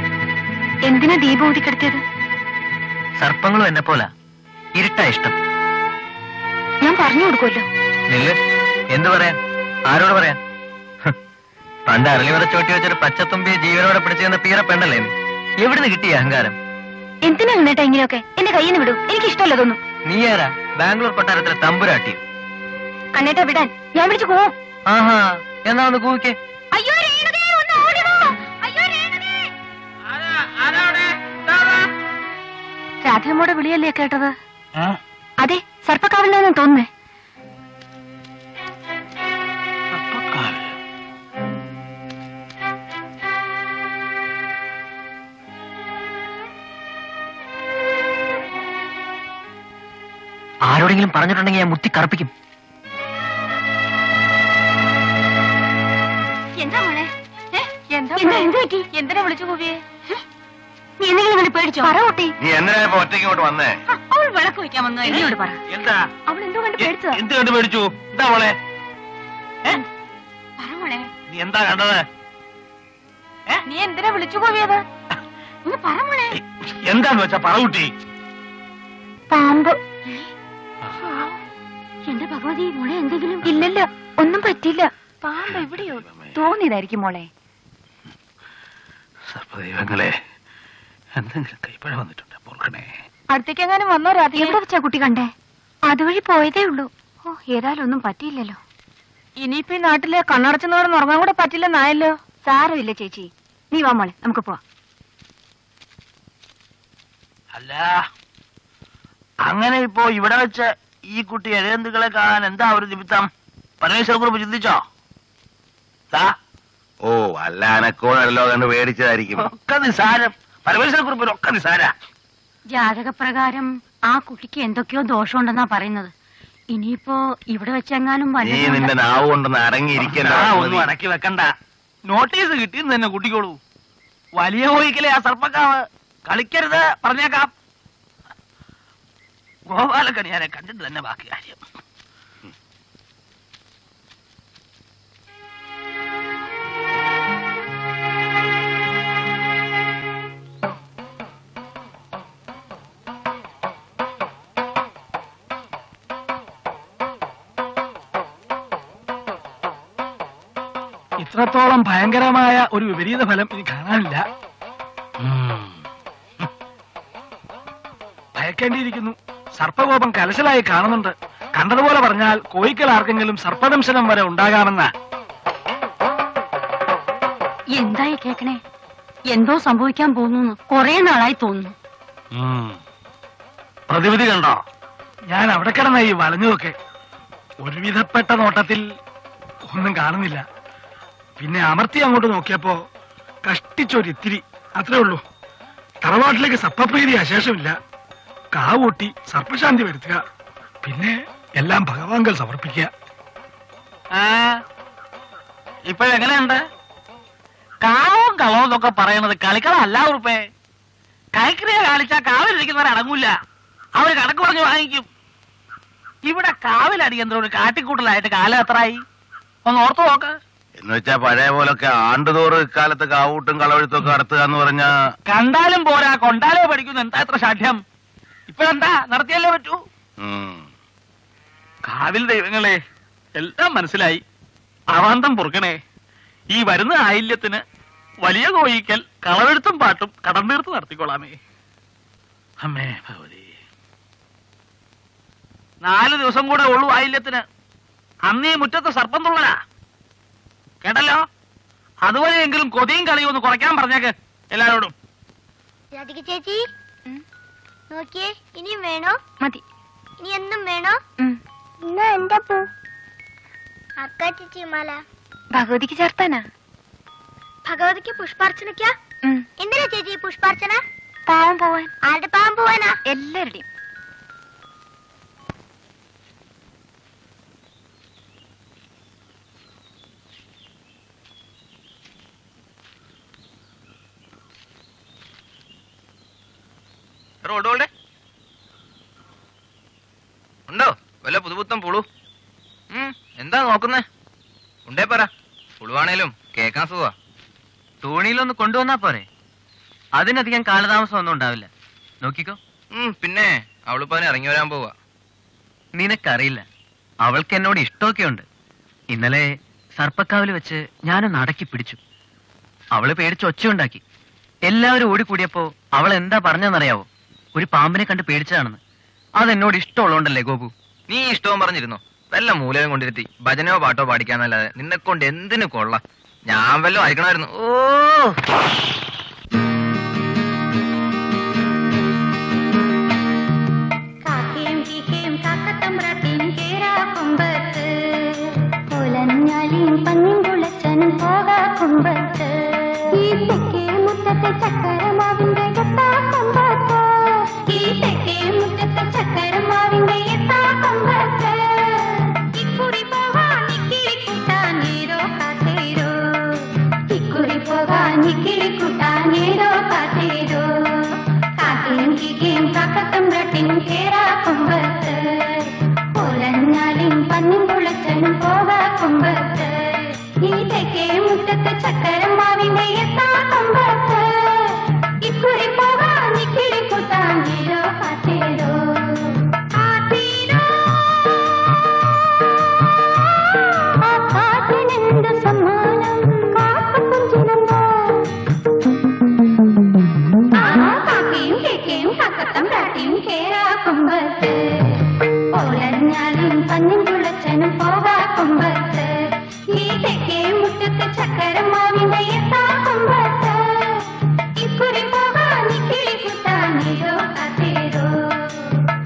എന്തിനാ ദീപം ഊതിക്കെടുത്തിയത്? സർപ്പങ്ങളും എന്നെ പോല ഇരുട്ടാ ഇഷ്ടം. ഞാൻ പറഞ്ഞു കൊടുക്കുമല്ലോ. നില്ല്, എന്തു പറയാൻ? ആരോട് പറയാൻ? പണ്ട് അരളിവര ചോട്ടി വെച്ചൊരു പച്ചത്തുമ്പിയെ ജീവനോടെ പിടിച്ചു തന്ന പീറ പെണ്ണല്ലേ നീ? എവിടുന്ന് കിട്ടിയ അഹങ്കാരം? എന്തിനാ ഉണ്ണേട്ടാ ഇങ്ങനെയൊക്കെ? എന്റെ കയ്യിൽ നിന്ന് വിടും, എനിക്ക് ഇഷ്ടമല്ല തോന്നും. നീ ആരാ ബാംഗ്ലൂർ കൊട്ടാരത്തിലെ തമ്പുരാട്ടി? കണ്ണേട്ടാ വിടാൻ, ഞാൻ വിളിച്ചു പോവും. ആഹാ, എന്നാ ഒന്ന് കൂവിക്കേ. അയ്യോ രേണുകേ, ഒന്ന് ഓടി വാ. അയ്യോ രേണുകേ. രാധയമ്മോടെ വിളിയല്ലേ കേട്ടത്? അതെ, സർപ്പക്കാവിലാണെന്ന് തോന്നുന്നേ. ആരോടെങ്കിലും പറഞ്ഞിട്ടുണ്ടെങ്കിൽ ഞാൻ മുത്തി കറുപ്പിക്കും. എന്താ മോളെ? എന്തിനാ വിളിച്ചു പോവിയേ? നീ എന്തെങ്കിലും ഇങ്ങനെ പേടിച്ചോ? പറ കുട്ടി. നീ എന്തിനാ ഇപ്പൊ ഒറ്റയ്ക്ക് ഇങ്ങോട്ട് വന്നേ? അവൾ വിളക്ക് വയ്ക്കാൻ വന്നു. എന്നോട് പറ. എന്താ അവൾ എന്തോ കണ്ട് പേടിച്ചതാ. എന്ത് കണ്ട് പേടിച്ചു? എന്താ മോളെ? പറ മോളെ. നീ എന്താ കണ്ടത്? നീ എന്തിനാ വിളിച്ചു പോവിയത്? ഒന്ന് പറ മോളെ. എന്താന്ന് വെച്ചാ പറ കുട്ടി. പാമ്പ്. എന്റെ ഭഗവതി, മോളെ എന്തെങ്കിലും? ഇല്ലല്ലോ, ഒന്നും പറ്റില്ല. പാമ്പ് എവിടെയോ തോന്നിയതായിരിക്കും മോളെ. സർപ്പദൈവങ്ങളെ, എന്തെങ്കിലും കൈപ്പഴ വന്നിട്ടുണ്ട്, പൊറുക്കണേ. അടുത്തേക്ക് എങ്ങാനും വന്നോ രാത്രി? എവിടെ വെച്ചാ കുട്ടി കണ്ടേ? അതുവഴി പോയതേ ഉള്ളൂ. ഓ, ഏതായാലും ഒന്നും പറ്റിയില്ലല്ലോ. ഇനിയിപ്പോ ഈ നാട്ടില് കണ്ണടച്ചെന്നോടെ ഉറങ്ങാൻ കൂടെ പറ്റില്ലെന്നായല്ലോ. സാരമില്ല ചേച്ചി, നീ വാ മോളെ, നമുക്ക് പോവാം. അല്ല, അങ്ങനെ ഇപ്പോ ഇവിടെ വെച്ച് ഈ കുട്ടി എഴയന്തുക്കളെ കാണാൻ എന്താ ഒരു നിമിത്തം? പരമേശ്വര കുറിപ്പ് ചിന്തിച്ചോ? ഓ, അല്ല അനക്കോടല്ലോ കണ്ട് പേടിച്ചതായിരിക്കും. ഒക്കെ നിസാരം. പരമേശ്വര കുറിപ്പിനൊക്കെ നിസാര. ജാതകപ്രകാരം ആ കുട്ടിക്ക് എന്തൊക്കെയോ ദോഷമുണ്ടെന്നാ പറയുന്നത്. ഇനിയിപ്പോ ഇവിടെ വെച്ചെങ്ങാനും നീ നിന്റെ നാവ് കൊണ്ടൊന്ന് അടങ്ങിയിരിക്കല്ലോ. ഒന്നും അടക്കി വെക്കണ്ട. നോട്ടീസ് കിട്ടിയെന്ന് തന്നെ കുട്ടിക്കോളൂ. വലിയ കോയിക്കലെ ആ സർപ്പക്കാവ് കളിക്കരുത് പറഞ്ഞേക്കാം. ഗോപാലക്കണിയാനെ കണ്ടിട്ട് തന്നെ ബാക്കി കാര്യം. ഇത്രത്തോളം ഭയങ്കരമായ ഒരു വിപരീത ഫലം ഇനി കാണാനില്ല. ഭയക്കേണ്ടിയിരിക്കുന്നു. സർപ്പകോപം കലശലായി കാണുന്നുണ്ട്. കണ്ടതുപോലെ പറഞ്ഞാൽ കോയിക്കൽ ആർക്കെങ്കിലും സർപ്പദംശനം വരെ ഉണ്ടാകാമെന്ന. എന്തായി കേക്കണേ? എന്തോ സംഭവിക്കാൻ പോകുന്നു. കുറെ നാളായി തോന്നുന്നു. പ്രതിവിധി കണ്ടോ? ഞാൻ അവിടെ കിടന്ന ഈ വളഞ്ഞതൊക്കെ ഒരുവിധപ്പെട്ട നോട്ടത്തിൽ ഒന്നും കാണുന്നില്ല. പിന്നെ അമർത്തി അങ്ങോട്ട് നോക്കിയപ്പോ കഷ്ടിച്ചൊരിത്തിരി, അത്രേ ഉള്ളൂ. തറവാട്ടിലേക്ക് സർപ്പപ്രീതി അശേഷമില്ല. കാവൂട്ടി സർപ്പശാന്തി വരുത്തുക, പിന്നെ എല്ലാം ഭഗവാൻകൾ സമർപ്പിക്കുക. ഇപ്പോഴെങ്ങനെയുണ്ട്? കാവും കളവും എന്നൊക്കെ പറയണത് കളിക്കളല്ല ഉറുപ്പേ. കൈക്രിയ കാണിച്ചാൽ കാവിലിരിക്കുന്നവരെ അടങ്ങൂല. അവര് കണക്ക് പറഞ്ഞു വാങ്ങിക്കും. ഇവിടെ കാവിലടിയന്തരം ഒരു കാട്ടിക്കൂട്ടലായിട്ട് കാലം എത്രയായി ഒന്ന് ഓർത്തു നോക്ക്. എന്ന് വെച്ചാ പഴയ പോലൊക്കെ ആണ്ടുതോറും ഇക്കാലത്ത് കാവൂട്ടും കളവെഴുത്തും ഒക്കെ നടത്തുക എന്ന് പറഞ്ഞാ കണ്ടാലും പോരാ, കൊണ്ടാലേ പഠിക്കുന്നു. എന്താ എത്ര ശാഠ്യം? ഇപ്പഴെന്താ, നടത്തിയല്ലേ പറ്റൂ. കാവിൽ ദൈവങ്ങളെ, എല്ലാം മനസ്സിലായി. അവാന്തം പൊറുക്കണേ. ഈ വരുന്ന ആയില്യത്തിന് വലിയ കോയിക്കൽ കളവെഴുത്തും പാട്ടും കടം തീർത്ത് നടത്തിക്കോളാമേ. അമ്മേ ഭഗവതി, 4 ദിവസം കൂടെ ഉള്ളൂ ആയില്യത്തിന്. അന്നീ മുറ്റത്ത് സർപ്പം തുള്ളലാ, കേട്ടല്ലോ. അതുവരെയെങ്കിലും കൊതിയും കളിയും ഒന്ന് കുറയ്ക്കാൻ പറഞ്ഞേക്ക് എല്ലാരോടും. രാധിക ചേച്ചി നോക്കിയേ, ഇനിയും വേണോ? മതി. ഇനി എന്നും വേണോ? എന്നാ എന്റെ പൂ ആർക്കാ ചേച്ചി മാല? ഭഗവതിക്ക് ചേർത്താനാ. ഭഗവതിക്ക് പുഷ്പാർച്ചനയ്ക്കാ? എന്തിനാ ചേച്ചി പുഷ്പാർച്ചന? പാവം പോവാൻ. ആരുടെ പാവം പോവാനാ? എല്ലാവരുടെയും. ഉണ്ടോ വല്ല പുതുപുത്തം പുളു? എന്താ നോക്കുന്നേ? ഉണ്ടേ പറ. പുളുവാണേലും കേക്കാൻ സുഖാ. തോണിയിലൊന്ന് കൊണ്ടുവന്നാ പോരെ? അതിനധികം കാലതാമസം ഒന്നും ഉണ്ടാവില്ല. നോക്കിക്കോ. പിന്നെ അവളിപ്പോ അതിന് ഇറങ്ങി വരാൻ പോവാ. നിനക്കറിയില്ല, അവൾക്ക് എന്നോട് ഇഷ്ടമൊക്കെ ഉണ്ട്. ഇന്നലെ സർപ്പക്കാവിൽ വെച്ച് ഞാനൊന്ന് അടക്കി പിടിച്ചു. അവള് പേടിച്ച് ഒച്ചയുണ്ടാക്കി. എല്ലാവരും ഓടിക്കൂടിയപ്പോ അവൾ എന്താ പറഞ്ഞെന്നറിയാവോ? ഒരു പാമ്പിനെ കണ്ട് പേടിച്ചതാണെന്ന്. അതെന്നോട് ഇഷ്ടമുള്ളതുകൊണ്ടല്ലേ ഗോപു? നീ ഇഷ്ടവും പറഞ്ഞിരുന്നു. വല്ല മൂലവും കൊണ്ടിരുത്തി ഭജനയോ പാട്ടോ പാടിക്കാന്നല്ലാതെ നിന്നെ കൊണ്ട് എന്തിനു കൊള്ളാം. ഞാൻ വല്ലതും അയക്കണമായിരുന്നു. ഓ, കാക്കയും കീക്കയും കാക്കത്ത ചക്കരമാവിന്റെ എത്താക്കൊമ്പത്ത് ഈ തെക്കേ മുറ്റത്തെ ചക്കരമാവിന്റെ എത്താക്കൊമ്പത്ത് ഇക്കുറി പോകാൻ ഇക്കിളി കൂട്ടാനേരോ കാത്തേരോ ഇക്കുറി പോകാൻ ഇക്കിളി കൂട്ടാനേരോ കാത്തേരോ കാക്കയും കിക്കയും കാക്കത്തമ്പ്രട്ടിനും കേറാക്കൊമ്പത്ത് ഓലഞ്ഞാലും പന്നും കുളച്ചനും പോകാക്കൊമ്പത്ത് ഈ തെക്കേ മുറ്റത്തെ ചക്കരമാവിന്റെ എത്താക്കൊമ്പത്ത് ഇക്കുറി പോകാൻ ഇക്കിളി കൂട്ടാനേരോ കാത്തേരോ കാത്തേരോ ആ കാറ്റിനെന്ത് സമ്മാനം കാക്കപ്പുഞ്ചിലമ്പോ കാക്കയും കേക്കയും കാക്കത്തമ്പ്രാട്ടിയും കേറാക്കൊമ്പത്ത് ഓലഞ്ഞാലും പന്നും കുളച്ചനും പോകാക്കൊമ്പത്ത് ഈ തെക്കേ മുറ്റത്തെ ചക്കരമാവിന്റെ എത്താക്കൊമ്പത്ത് ഇക്കുറി പോകാൻ ഇക്കിളി കൂട്ടാനേരോ കാത്തേരോ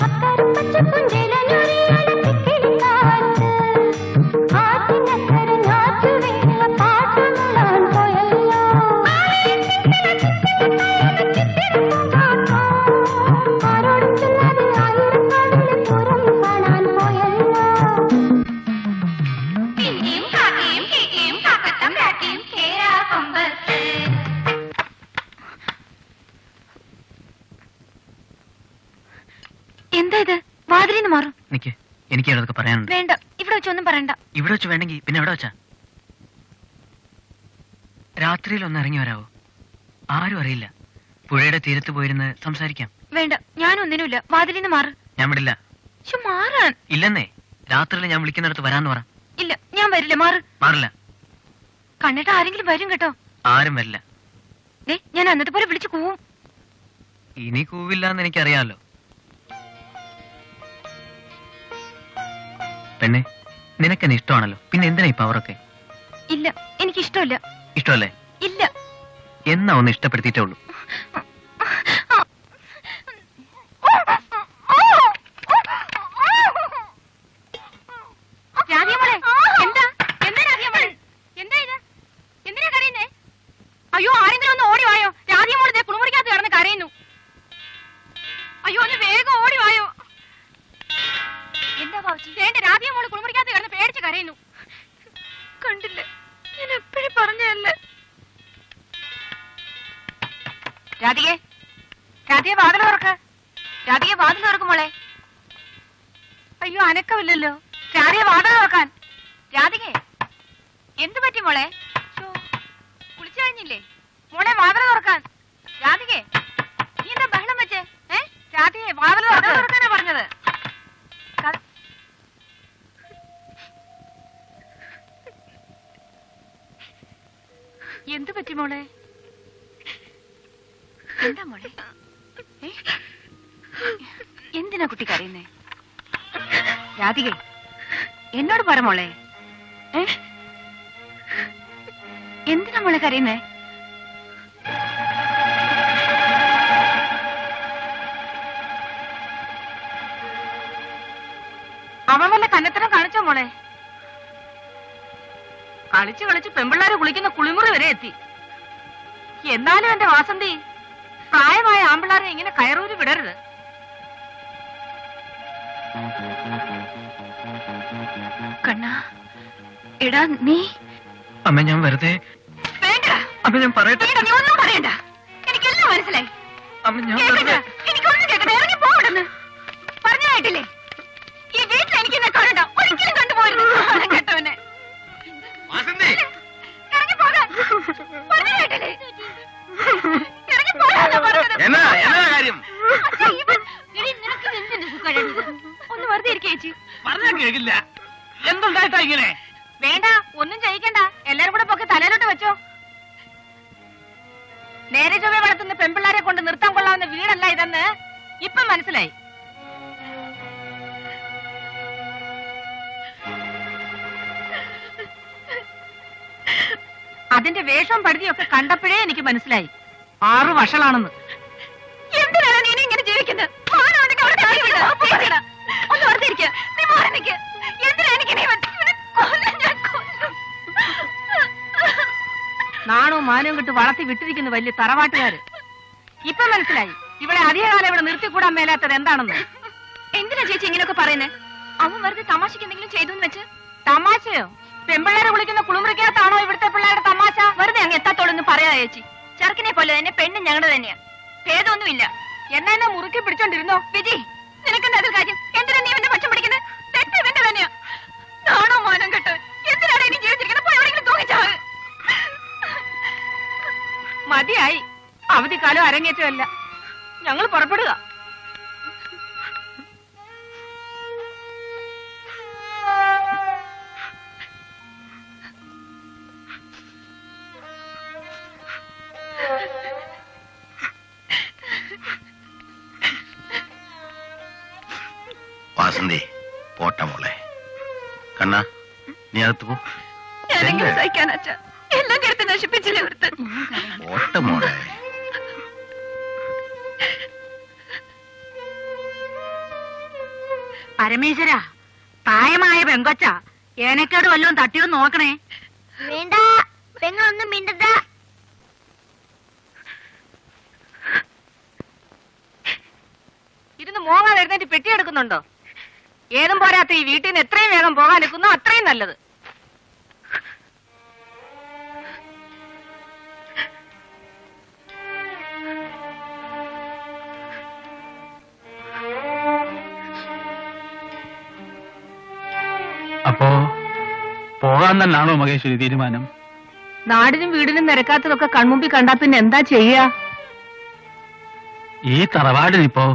അക്കരം പച്ചപ്പുഞ്ചിലഞ്ഞൊരിയലക്കിളിക്കാറ്റ് ആറ്റിനക്കര ഞാറ്റുവേല പാട്ടുമുള്ളാൻ പോയല്ലോ ആരോടും ചൊല്ലാതെ ആയിരക്കാവിലെ പൂരം കാണാൻ പോയല്ലോ പിന്നെയും കാക്കയും കേക്കയും കാക്കത്തമ്പ്രാട്ടിയും കേറാക്കൊമ്പത്ത് എന്താ ഇത്? വാതിലിന്ന് മാറും. നിക്ക്, എനിക്ക് അതൊക്കെ പറയാനുണ്ട്. വേണ്ട, ഇവിടെ വെച്ചൊന്നും പറയണ്ട. ഇവിടെ വെച്ച് വേണ്ടെങ്കിൽ പിന്നെ എവിടെ വെച്ചാ? രാത്രിയിൽ ഒന്ന് ഇറങ്ങി വരാവോ? ആരും അറിയില്ല. പുഴയുടെ തീരത്ത് പോയിരുന്ന് സംസാരിക്കാം. വേണ്ട, ഞാനൊന്നിനുമില്ല. വാതിലിന്ന് മാറ്. ഞാൻ വിടില്ല. മാറാൻ ഇല്ലെന്നേ, രാത്രിയിൽ ഞാൻ വിളിക്കുന്നിടത്ത് വരാന്ന് പറ. ഇല്ല, ഞാൻ വരില്ല. മാറില്ല. കണ്ടിട്ട് ആരെങ്കിലും വരും കേട്ടോ. ആരും വരില്ല. ഞാൻ അന്നത്തെ പോലെ വിളിച്ചു കൂവും. ഇനി കൂവില്ല എന്ന് എനിക്കറിയാമല്ലോ. പെണ്ണെ, നിനക്കെന്നെ ഇഷ്ടമാണല്ലോ, പിന്നെ എന്തിനാ ഈ പവറൊക്കെ? ഇല്ല, എനിക്കിഷ്ടമില്ല. ഇഷ്ടമല്ലേ? ഇല്ല. എന്നാ ഒന്ന് ഇഷ്ടപ്പെടുത്തിയിട്ടേ ഉള്ളൂ. അയ്യോ, ആരെങ്കിലും ഒന്ന് ഓടി വായോ. രാധിയമോളെ കുളിമുറിക്കകത്ത് കിടന്ന് കരയുന്നു. അയ്യോ, ഒന്ന് വേഗം ഓടി വായോ. എന്താ ബാബുജി? വേണ്ട, രാധിയമോള് കുളിമുറിക്കകത്ത് കിടന്ന് പേടിച്ച് കരയുന്നു. കണ്ടില്ലേ, ഞാൻ എപ്പോഴും പറഞ്ഞല്ലേ. രാധികെ, രാധിയെ വാതിൽ തുറക്ക്. രാധിയെ വാതിൽ തുറക്കും മോളെ. അയ്യോ, അനക്കമില്ലല്ലോ. രാധിയെ വാതിൽ തുറക്കാൻ. രാധികെ, എന്തു പറ്റി മോളെ? കുളിച്ചു കഴിഞ്ഞില്ലേ മോളെ? വാതിൽ തുറക്കാൻ. രാധികെ, നീ എന്താ ബഹളം വെച്ചേ? രാധികെ, വാതിൽ തുറക്കാനാ പറഞ്ഞത്. എന്തു പറ്റി മോളെ? എന്താ മോളെ? എന്തിനാ കുട്ടി കരയുന്നേ? രാധികെ, എന്നോട് പറ മോളെ. എന്തിനാ മോളെ കരയുന്നേ? അവൻ വല്ല കന്നത്തരം കാണിച്ചോ മോളെ? കളിച്ചു കളിച്ച് പെമ്പിള്ളാരെ കുളിക്കുന്ന കുളിമുറി വരെ എത്തി. എന്നാലും എന്റെ വാസന്തി, പ്രായമായ ആമ്പിള്ളാരെ ഇങ്ങനെ കയറൂരി വിടരുത്. കണ്ണാ, എടാ നീ. അമ്മ, ഞാൻ വെറുതെ. വേണ്ട അമ്മ, ഞാൻ പറയട്ടെ. നീ ഒന്നും പറയണ്ട, എനിക്കെല്ലാം മനസ്സിലായി. അമ്മ, ഞാൻ വെറുതെ. എനിക്കൊന്നും കേൾക്കട്ടെ, ഇറങ്ങി പോകണ്ടെന്ന് പറഞ്ഞായിട്ടില്ലേ? ഈ വീട്ടിൽ എനിക്ക് എന്നെ കാണണ്ട, ഒരിക്കലും കണ്ടുപോയിരുന്നു കേട്ടവനെ. ഇറങ്ങി പോകാൻ പറഞ്ഞായിട്ടില്ലേ? ഇറങ്ങി പോകാനാ പറഞ്ഞത്. ഒന്ന് വെറുതെ ഇരിക്കേച്ചി. പറഞ്ഞാ കേൾക്കില്ല. എന്തുണ്ടായിട്ടാ ഇങ്ങനെ? വേണ്ട, ഒന്നും ചെയ്യിക്കണ്ട. എല്ലാരും കൂടെ പൊക്കെ തലയിലോട്ട് വെച്ചോ. നേരെ ചൊവ്വെ വളർത്തുന്ന പെമ്പിള്ളാരെ കൊണ്ട് നിർത്താൻ കൊള്ളാവുന്ന വീടല്ല ഇതെന്ന് ഇപ്പം മനസ്സിലായി. അതിന്റെ വേഷവും പടുതിയൊക്കെ കണ്ടപ്പോഴേ എനിക്ക് മനസ്സിലായി 6 വഷളാണെന്ന്. എന്തിനാണ് നീ ഇങ്ങനെ ജീവിക്കുന്നത്? ഒന്ന് ഓർത്തിരിക്കുക. നീ മാറി നിൽക്കുക. എന്തിനാ എനിക്ക് നീ നാണവും മാനവും കിട്ട് വളർത്തി വിട്ടിരിക്കുന്നു വലിയ തറവാട്ടുകാര്. ഇപ്പൊ മനസ്സിലായി ഇവിടെ അധികകാലം ഇവിടെ നിർത്തിക്കൂടാൻ മേലാത്തത് എന്താണെന്ന്. എന്തിനാ ചേച്ചി ഇങ്ങനെയൊക്കെ പറയുന്നേ? അവൻ വെറുതെ തമാശക്ക് എന്തെങ്കിലും ചെയ്തു വെച്ച്. തമാശയോ? പെമ്പിള്ളേരെ വിളിക്കുന്ന കുളിമുറിക്കകത്താണോ ഇവിടുത്തെ പിള്ളേരുടെ തമാശ? വെറുതെ അങ്ങ് എത്താത്തോളൊന്നും പറയാ ചേച്ചി. ചെറുക്കിനെ പോലെ തന്നെ പെണ്ണും ഞങ്ങളുടെ തന്നെയാ. ഭേദമൊന്നുമില്ല. എന്നെ മുറുക്കി പിടിച്ചോണ്ടിരുന്നോ? വിജി, നിനക്കെന്താ അതിൽ കാര്യം? എന്തിനാ നീ ഇവന്റെ പക്ഷം പിടിക്കുന്നത്? തെറ്റ് ഇവന്റെ തന്നെയാ. നാണോ മാനം കെട്ട് എന്തിനാണ് ഇനി ജീവിച്ചിരിക്കുന്നത്? പോയി എവിടെയെങ്കിലും തൂങ്ങിച്ചാവ്. മതിയായി. അവധിക്കാലം അരങ്ങേറ്റമല്ല. ഞങ്ങൾ പുറപ്പെടുക. വാസന്തി പോട്ട മോളെ. കണ്ണാ നീ അകത്ത് പോ. ഞാനെങ്കിലും സഹിക്കാനാച്ചാ. എല്ലാം കരുത്ത് നശിപ്പിച്ചില്ലേ ഒരുത്ത്. പോട്ട മോളെ. പരമേശ്വര, പ്രായമായ പെങ്കൊച്ച ഏനക്കേട് വല്ലതും തട്ടിയോ നോക്കണേ. വേണ്ട, പെങ്ങളൊന്നും മിണ്ടണ്ട. ഇരുന്ന് മോങ്ങാൻ എഴുന്നേറ്റ് പെട്ടിയെടുക്കുന്നുണ്ടോ? ഏതും പോരാത്ത ഈ വീട്ടിൽ നിന്ന് എത്രയും വേഗം പോകാൻ നിൽക്കുന്നോ അത്രയും നല്ലത്. അപ്പോ പോകാൻ തന്നെയാണോ മഹേശ്വരി തീരുമാനം? നാടിനും വീടിനും നിരക്കാത്തതൊക്കെ കൺമുമ്പിൽ കണ്ടാ പിന്നെ എന്താ ചെയ്യാ? ഈ തറവാടിനിപ്പോ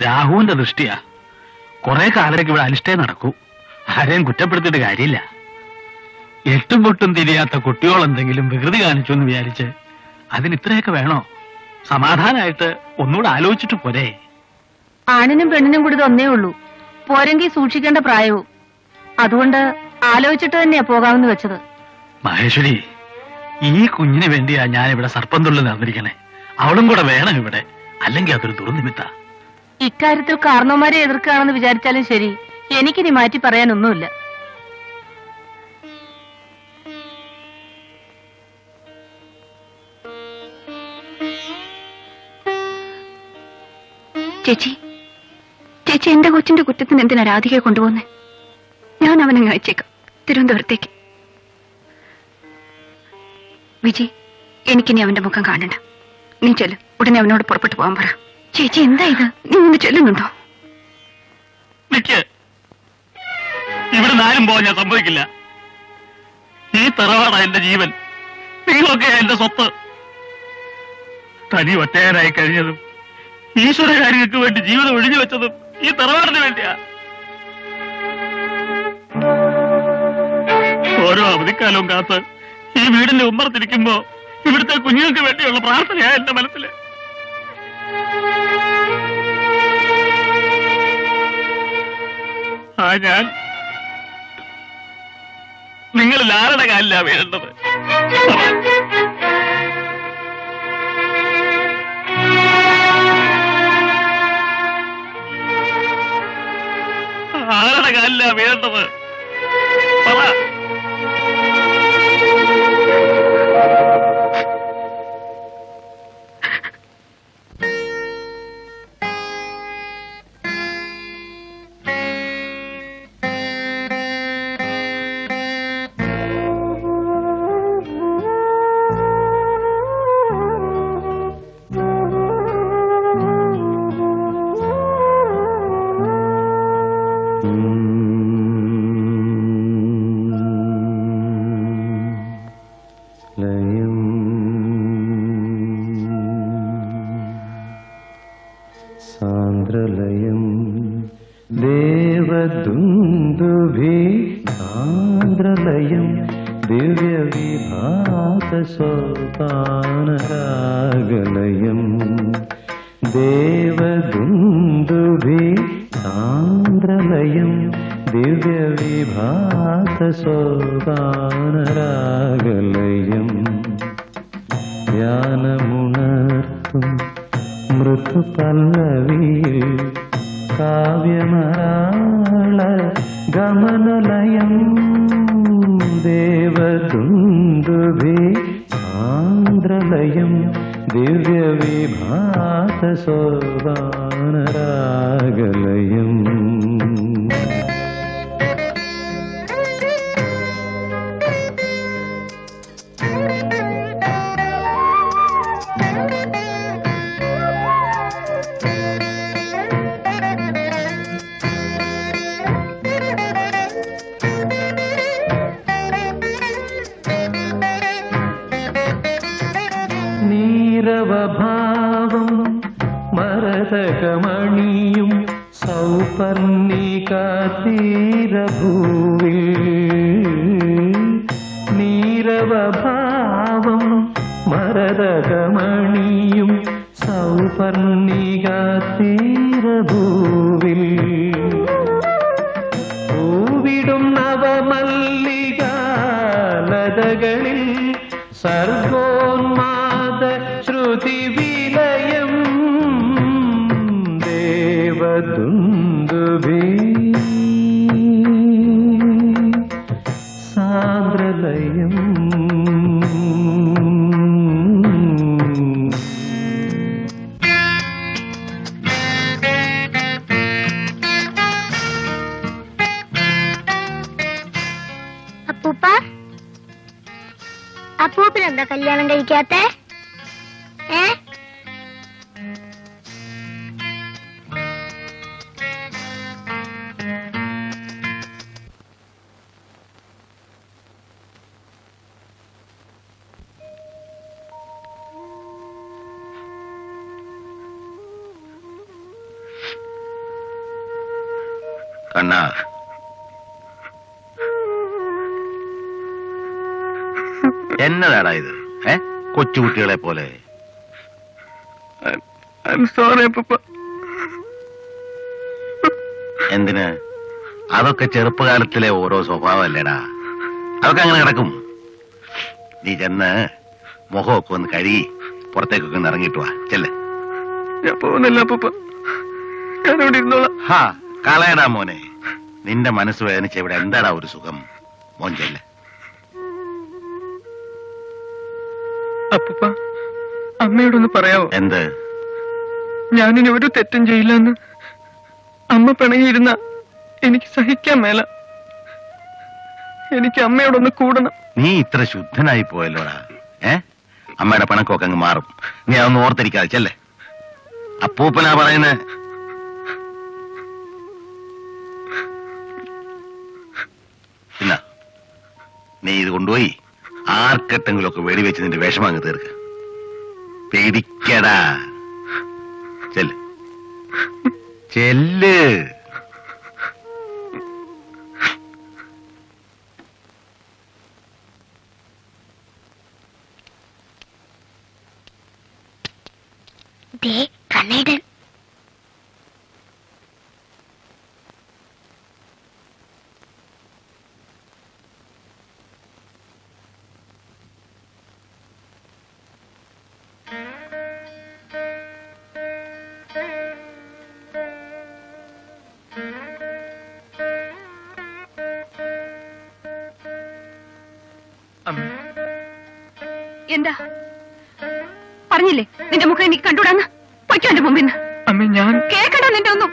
രാഹുവിന്റെ ദൃഷ്ടിയാ. കുറെ കാലത്തേക്ക് ഇവിടെ അനിഷ്ടേ നടക്കൂ. ആരെയും കുറ്റപ്പെടുത്തിയിട്ട് കാര്യമില്ല. എട്ടും പൊട്ടും തിരിയാത്ത കുട്ടികളെന്തെങ്കിലും വികൃതി കാണിച്ചു എന്ന് വിചാരിച്ച് അതിന് ഇത്രയൊക്കെ വേണോ? സമാധാനമായിട്ട് ഒന്നുകൂടെ ആലോചിച്ചിട്ട് പോരെ? ആണിനും പെണ്ണിനും കൂടി ഇതൊന്നേ ഉള്ളൂ. പോരെങ്കിൽ സൂക്ഷിക്കേണ്ട പ്രായവും. അതുകൊണ്ട് ആലോചിച്ചിട്ട് തന്നെയാ പോകാമെന്ന് വെച്ചത്. മഹേശ്വരി, ഈ കുഞ്ഞിന് വേണ്ടിയാ ഞാൻ ഇവിടെ സർപ്പം തുള്ളി നടന്നിരിക്കണേ. അവളും കൂടെ വേണം ഇവിടെ, അല്ലെങ്കിൽ അതൊരു ദുർനിമിത്ത. ഇക്കാര്യത്തിൽ കാരണവന്മാരെ എതിർക്കുകയാണെന്ന് വിചാരിച്ചാലും ശരി, എനിക്കിനി മാറ്റി പറയാനൊന്നുമില്ല. ചേച്ചി, ചേച്ചി എന്റെ കൊച്ചിന്റെ കുറ്റത്തിന് എന്തിനാ രാധികയെ കൊണ്ടുപോകുന്നേ? ഞാൻ അവനങ്ങ് അയച്ചേക്കാം തിരുവനന്തപുരത്തേക്ക്. വിജി, എനിക്കിനി അവന്റെ മുഖം കാണണ്ട. നീ ചെല്ല്, ഉടനെ അവനോട് പുറപ്പെട്ടു പോകാൻ പറ. ചേച്ചി എന്താ ഇത്? നീ ഒന്ന് ചെല്ലുന്നുണ്ടോ? ഇവിടെ ആരും പോകാൻ ഞാൻ സമ്മതിക്കില്ല. ഈ തറവാടാ എന്റെ ജീവൻ. നിങ്ങളൊക്കെ എന്റെ സ്വത്ത്. തനി ഒറ്റയാനായി കഴിഞ്ഞതും ഈശ്വര കാര്യങ്ങൾക്ക് വേണ്ടി ജീവിതം ഒഴിഞ്ഞു വെച്ചതും ഈ തറവാടിന് വേണ്ടിയാ. ഓരോ അവധിക്കാലവും കാത്ത് ഈ വീടിന്റെ ഉമ്മറത്തിരിക്കുമ്പോ ഇവിടുത്തെ കുഞ്ഞുങ്ങൾക്ക് വേണ്ടിയുള്ള പ്രാർത്ഥനയാ എന്റെ മനസ്സില്. ആ ഞാൻ നിങ്ങളിൽ ആരുടെ കാലിലാ വീഴേണ്ടത്? ആരുടെ കാലിലാ വീഴേണ്ടത്? പറ. സാന്ദ്രലയം ദേവദുന്ദുഭി സാന്ദ്രലയം ദിവ്യവിഭാസോപാനരാഗലയം ദേവദുന്ദുഭി സാന്ദ്രലയം ദിവ്യവിഭാസോപാനരാഗലയം ധ്യാനമുണർത്തും മൃദുപല്ലവിയിൽ കാവ്യമരാള ഗമനലയം ദേവദുന്ദുഭി സാന്ദ്ര സാന്ദ്രലയം ദിവ്യവിഭാത സോപാനരാഗലയം. നീരവഭാവം മരതകമണിയും സൗപർണികാതീരഭൂവിൽ. നീരവഭാവം മരതകമണിയും സൗപർണികാതീരഭൂവിൽ. പൂവിടും നവമല്ലികാലതകളിൽ സർഗോന്മാദ ശ്രുതിവിലയം ദേവദുന്ദുഭി സാന്ദ്രലയം. അപ്പൂപ്പ, അപ്പൂപ്പനെന്താ കല്യാണം കഴിക്കാത്തെ? കണ്ണാ, എന്നതാടാ ഇത്? കൊച്ചുകുട്ടികളെ പോലെ. എന്തിന്? അതൊക്കെ ചെറുപ്പകാലത്തിലെ ഓരോ സ്വഭാവമല്ലേടാ. അതൊക്കെ അങ്ങനെ കിടക്കും. നീ ചെന്ന് മുഖമൊക്കെ ഒന്ന് കഴുകി പുറത്തേക്കൊക്കെ ഒന്ന് ഇറങ്ങിയിട്ട് വാ. ചെല്ല്. ഞാൻ പോകുന്നില്ല അപ്പൂപ്പ, ഞാനിവിടെ ഇരുന്നോളാം. ഹാ, കളയടാ മോനെ. നിന്റെ മനസ്സ് വേദനിച്ച ഇവിടെ എന്താടാ ഒരു സുഖം? മോൻ ചെല്ല്. അപ്പൂപ്പ, അമ്മയോടൊന്ന് പറയാവോ? എന്ത്? ഞാനിനി ഒരു തെറ്റും ചെയ്യില്ലെന്ന്. അമ്മ പിണങ്ങിയിരുന്ന എനിക്ക് സഹിക്കാൻ മേല. എനിക്ക് അമ്മയോടൊന്ന് കൂടണം. നീ ഇത്ര ശുദ്ധനായി പോയല്ലോടാ. അമ്മയുടെ പിണക്കൊക്കെ അങ്ങ് മാറും. നീ അതൊന്നും ഓർത്തിരിക്കാതെ ചെല്ലേ. അപ്പൂപ്പനാ പറയുന്നേ. പിന്നെ നീ ഇത് കൊണ്ടുപോയി ആർക്കെട്ടെങ്കിലും ഒക്കെ വെടിവെച്ച് നിന്റെ വിഷമം അങ്ങ് തീർക്ക്. പേടിക്കടാ. ചെല്ല് ചെല്ല്. കണ്ണീടൻ എന്താ പറഞ്ഞില്ലേ നിന്റെ മുഖം എനിക്ക് കണ്ടുകൂടാന്ന്? പൊയ്ക്കോ എന്റെ മുമ്പിൽ നിന്ന്. അമ്മ, ഞാൻ കേൾക്കണ്ട നിന്റെ ഒന്നും.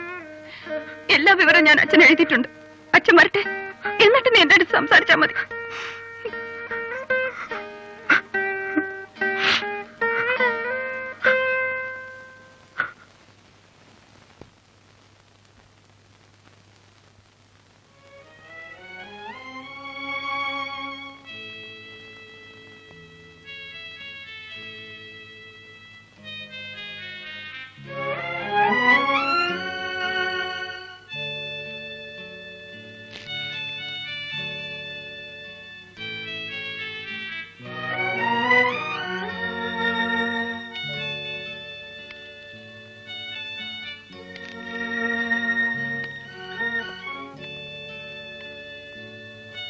എല്ലാ വിവരം ഞാൻ അച്ഛൻ എഴുതിയിട്ടുണ്ട്. അച്ഛൻ വരട്ടെ, എന്നിട്ട് നീ എന്റെ അടുത്ത് സംസാരിച്ചാ മതി.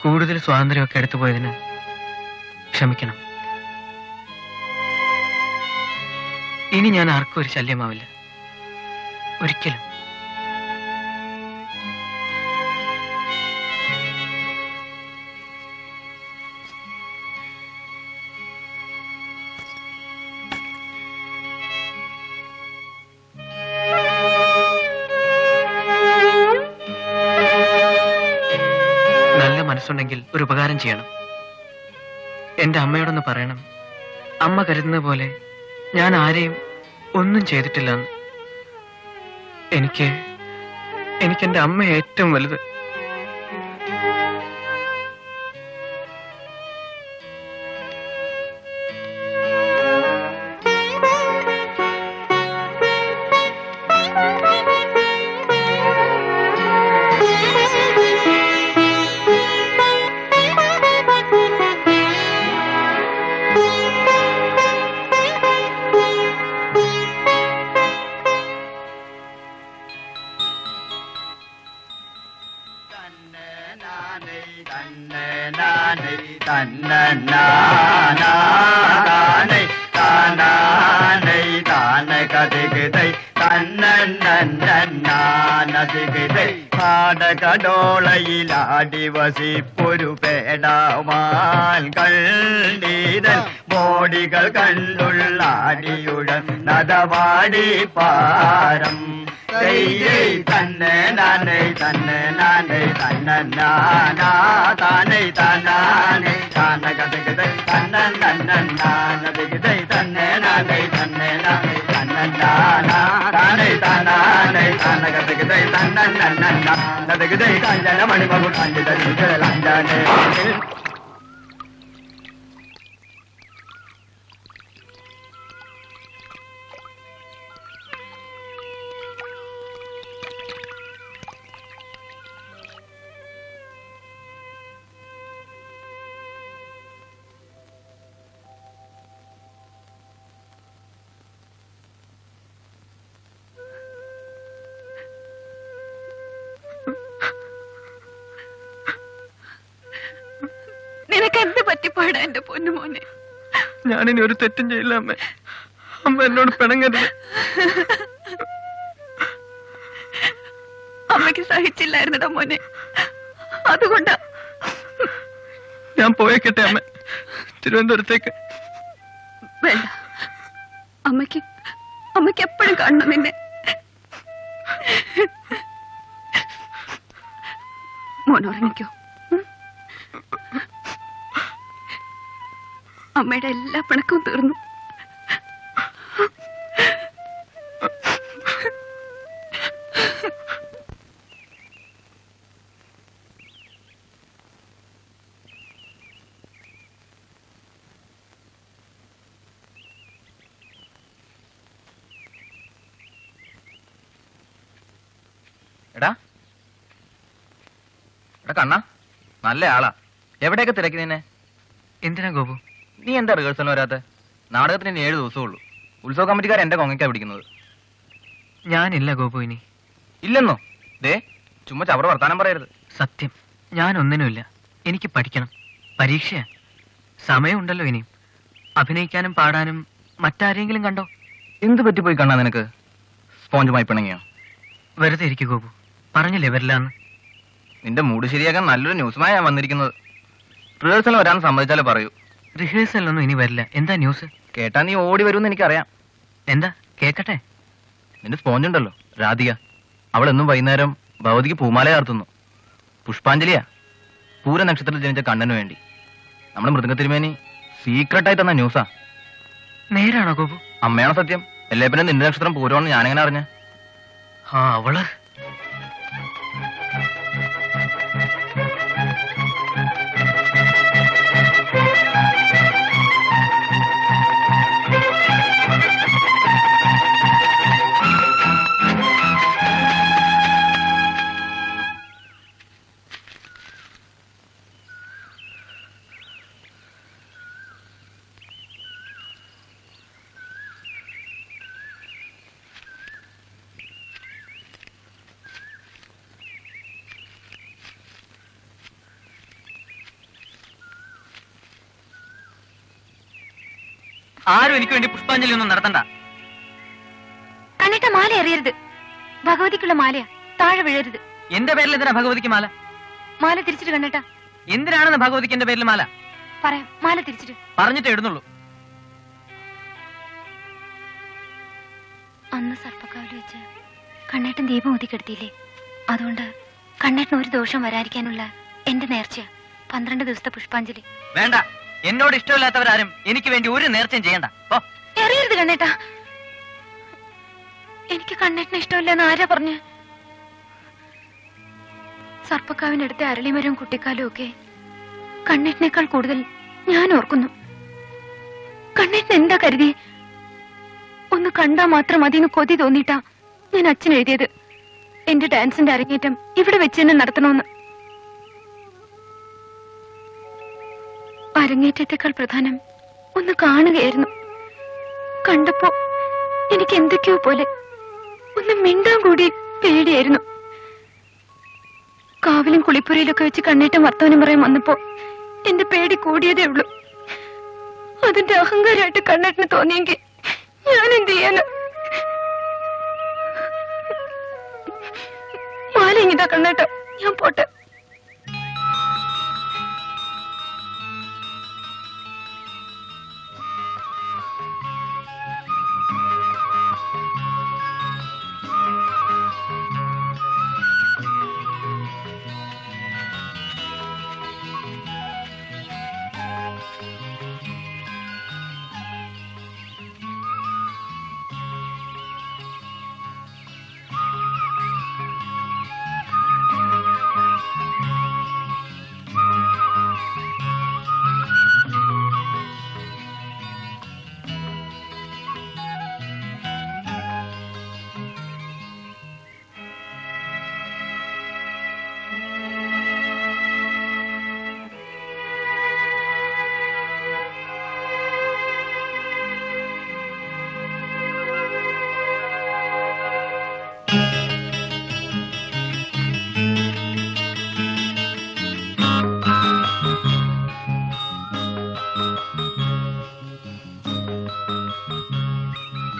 കൂടുതൽ സ്വാതന്ത്ര്യമൊക്കെ എടുത്തു പോയതിന് ക്ഷമിക്കണം. ഇനി ഞാൻ ആർക്കും ഒരു ശല്യമാവില്ല, ഒരിക്കലും. മനസ്സുണ്ടെങ്കിൽ ഒരു ഉപകാരം ചെയ്യണം. എന്റെ അമ്മയോടൊന്ന് പറയണം, അമ്മ കരുതുന്ന പോലെ ഞാൻ ആരെയും ഒന്നും ചെയ്തിട്ടില്ലെന്ന്. എനിക്ക് എന്റെ അമ്മ ഏറ്റവും വലുത്. പാടകടോളയിലാടി വസിപ്പൊരു പേടമാൽ കണ്ടീരൻ ബോഡികൾ കണ്ടുള്ളാടിയുഴന്നതവാടി പാരം തന്നെ നാനേ തന്നെ നാനേ തന്നാനാ താനേ താനാനേ താനകതകതൈ തന്നൻ തന്നന്നാനതകതൈ തന്നെ നാനേ തന്നെ നാനേ തന്നന്നാനാ താനേ താനാനേ താനകതകതൈ തന്നൻ തന്നന്നാനതകതൈ കാഞ്ചന മണിമകു കാഞ്ചിതലഞ്ചാനേ. നിനക്ക് എന്ത് പറ്റിപ്പോയിടാ എന്റെ പൊന്നുമോനെ? ഞാനിനി ഒരു തെറ്റും ചെയ്യില്ല അമ്മ. അമ്മ എന്നോട് പിണങ്ങരുത്. അമ്മയ്ക്ക് സഹിച്ചില്ലായിരുന്നടാ മോനെ, അതുകൊണ്ടാ. ഞാൻ പോയേക്കട്ടെ അമ്മ, തിരുവനന്തപുരത്തേക്ക്. വേണ്ട, അമ്മയ്ക്ക് എപ്പോഴും കാണണം നിന്നെ. മോൻ ഉറങ്ങിക്കോ. അമ്മയുടെ എല്ലാ പിണക്കവും തീർന്നു. എടാ കണ്ണാ, നല്ല ആളാ. എവിടെയൊക്കെ തിരക്കി നിന്നെ? എന്തിനാ ഗോപു? നീ എന്താ റിഹേഴ്സലിന് വരാത്തെ? നാടകത്തിന് ഇനി 7 ദിവസമേ ഉള്ളൂ. ഉത്സവ കമ്മിറ്റിക്കാർ എന്റെ കൊങ്ങയ്ക്കാ പിടിക്കുന്നത്. ഞാനില്ല ഗോപു ഇനി. ഇല്ലെന്നോ? ദേ ചുമ്മാ ചവറ വർത്താനം പറയരുത്. സത്യം, ഞാൻ ഒന്നിനുമില്ല. എനിക്ക് പഠിക്കണം, പരീക്ഷയാ. സമയമുണ്ടല്ലോ ഇനിയും. അഭിനയിക്കാനും പാടാനും മറ്റാരെങ്കിലും കണ്ടോ? എന്ത് പറ്റിപ്പോയി കണ്ണാ നിനക്ക്? സ്പോഞ്ചുമായി പിണങ്ങിയോ? വെറുതെ ഇരിക്കു ഗോപു, പറഞ്ഞില്ലേ വരില്ലാന്ന്. നിന്റെ മൂഡ് ശരിയാക്കാൻ നല്ലൊരു ന്യൂസുമായി ഞാൻ വന്നിരിക്കുന്നത്. റിഹേഴ്സൽ വരാൻ സമ്മതിച്ചാലേ പറയൂ. റിഹേഴ്സലൊന്നും ഇനി വരില്ല. എന്താ ന്യൂസ്? കേട്ടാ നീ ഓടി വരുമെന്ന് എനിക്കറിയാം. എന്താ, കേക്കട്ടെ? നിന്റെ സ്പോഞ്ച് ഉണ്ടല്ലോ, രാധിക, അവൾ എന്നും വൈകുന്നേരം ഭഗവതിക്ക് പൂമാല ചാർത്തുന്നു. പുഷ്പാഞ്ജലിയാ, പൂര നക്ഷത്രത്തിൽ ജനിച്ച കണ്ണന് വേണ്ടി. നമ്മുടെ മൃദംഗത്തിരുമേനി സീക്രട്ടായി തന്ന ന്യൂസാ. നേരാണോ ഗോപു? അമ്മയാണോ സത്യം? അല്ലേ പിന്നെ നിന്റെ നക്ഷത്രം പൂരമാണെന്ന് ഞാനെങ്ങനെ അറിഞ്ഞ? ആ, അവള് ആരും എനിക്ക് വേണ്ടി പുഷ്പാഞ്ജലി ഒന്നും നടത്തണ്ട. കണ്ണിട്ട മാല എറിയരുത്. ഭഗവതിക്കുള്ള മാലയാ, താഴെ വീഴരുത്. എന്റെ പേരിൽ എന്തിനാ ഭഗവതിക്ക് മാല? മാല തിരിച്ചിട്ട് കണ്ണേട്ടാ. എന്തിനാണെന്ന് ഭഗവതിക്ക് എന്റെ പേരിൽ മാല? പറയാം, മാല തിരിച്ചിട്ട്. പറഞ്ഞിട്ടേ ഇടുന്നുള്ളൂ. അന്ന് സർപ്പക്കാവിൽ വെച്ച് കണ്ണേട്ടൻ ദീപം ഊതിക്കെടുത്തിയില്ലേ? അതുകൊണ്ട് കണ്ണേട്ടന് ഒരു ദോഷം വരാതിരിക്കാനുള്ള എന്റെ നേർച്ച. 12 ദിവസത്തെ പുഷ്പാഞ്ജലി. വേണ്ട, എന്നോട് ഇഷ്ടമില്ലാത്തവരാരും എനിക്ക് വേണ്ടി ഒരു നേർച്ചയും ചെയ്യണ്ട. ഓ, എറിയരുത് കണ്ണേട്ടാ. എനിക്ക് കണ്ണേട്ടനെ ഇഷ്ടമില്ലെന്ന് ആരാ പറഞ്ഞ്? സർപ്പക്കാവിനടുത്തെ അരളിമരവും കുട്ടിക്കാലും ഒക്കെ കണ്ണേട്ടനേക്കാൾ കൂടുതൽ ഞാൻ ഓർക്കുന്നു. കണ്ണേട്ടൻ എന്താ കരുതി? ഒന്ന് കണ്ടാ മാത്രം മതിന്ന് കൊതി തോന്നിയിട്ടാ ഞാൻ അച്ഛൻ എഴുതിയത് എന്റെ ഡാൻസിന്റെ അരങ്ങേറ്റം ഇവിടെ വെച്ച് തന്നെ നടത്തണമെന്ന്. അരങ്ങേറ്റത്തെക്കാൾ പ്രധാനം ഒന്ന് കാണുകയായിരുന്നു. കണ്ടപ്പോ എനിക്ക് എന്തൊക്കെയോ പോലെ ഒന്ന് മിണ്ടാൻ കൂടി പേടിയായിരുന്നു. കാവിലും കുളിപ്പുരയിലൊക്കെ വെച്ച് കണ്ണേറ്റം വർത്തമാനം പറയാൻ വന്നപ്പോ എന്റെ പേടി കൂടിയതേ ഉള്ളൂ. അതിന്റെ അഹങ്കാരമായിട്ട് കണ്ണേട്ടിന് തോന്നിയെങ്കിൽ ഞാൻ എന്ത് ചെയ്യാന്? മാലിങ്ങിതാ കണ്ണേട്ട, ഞാൻ പോട്ടെ.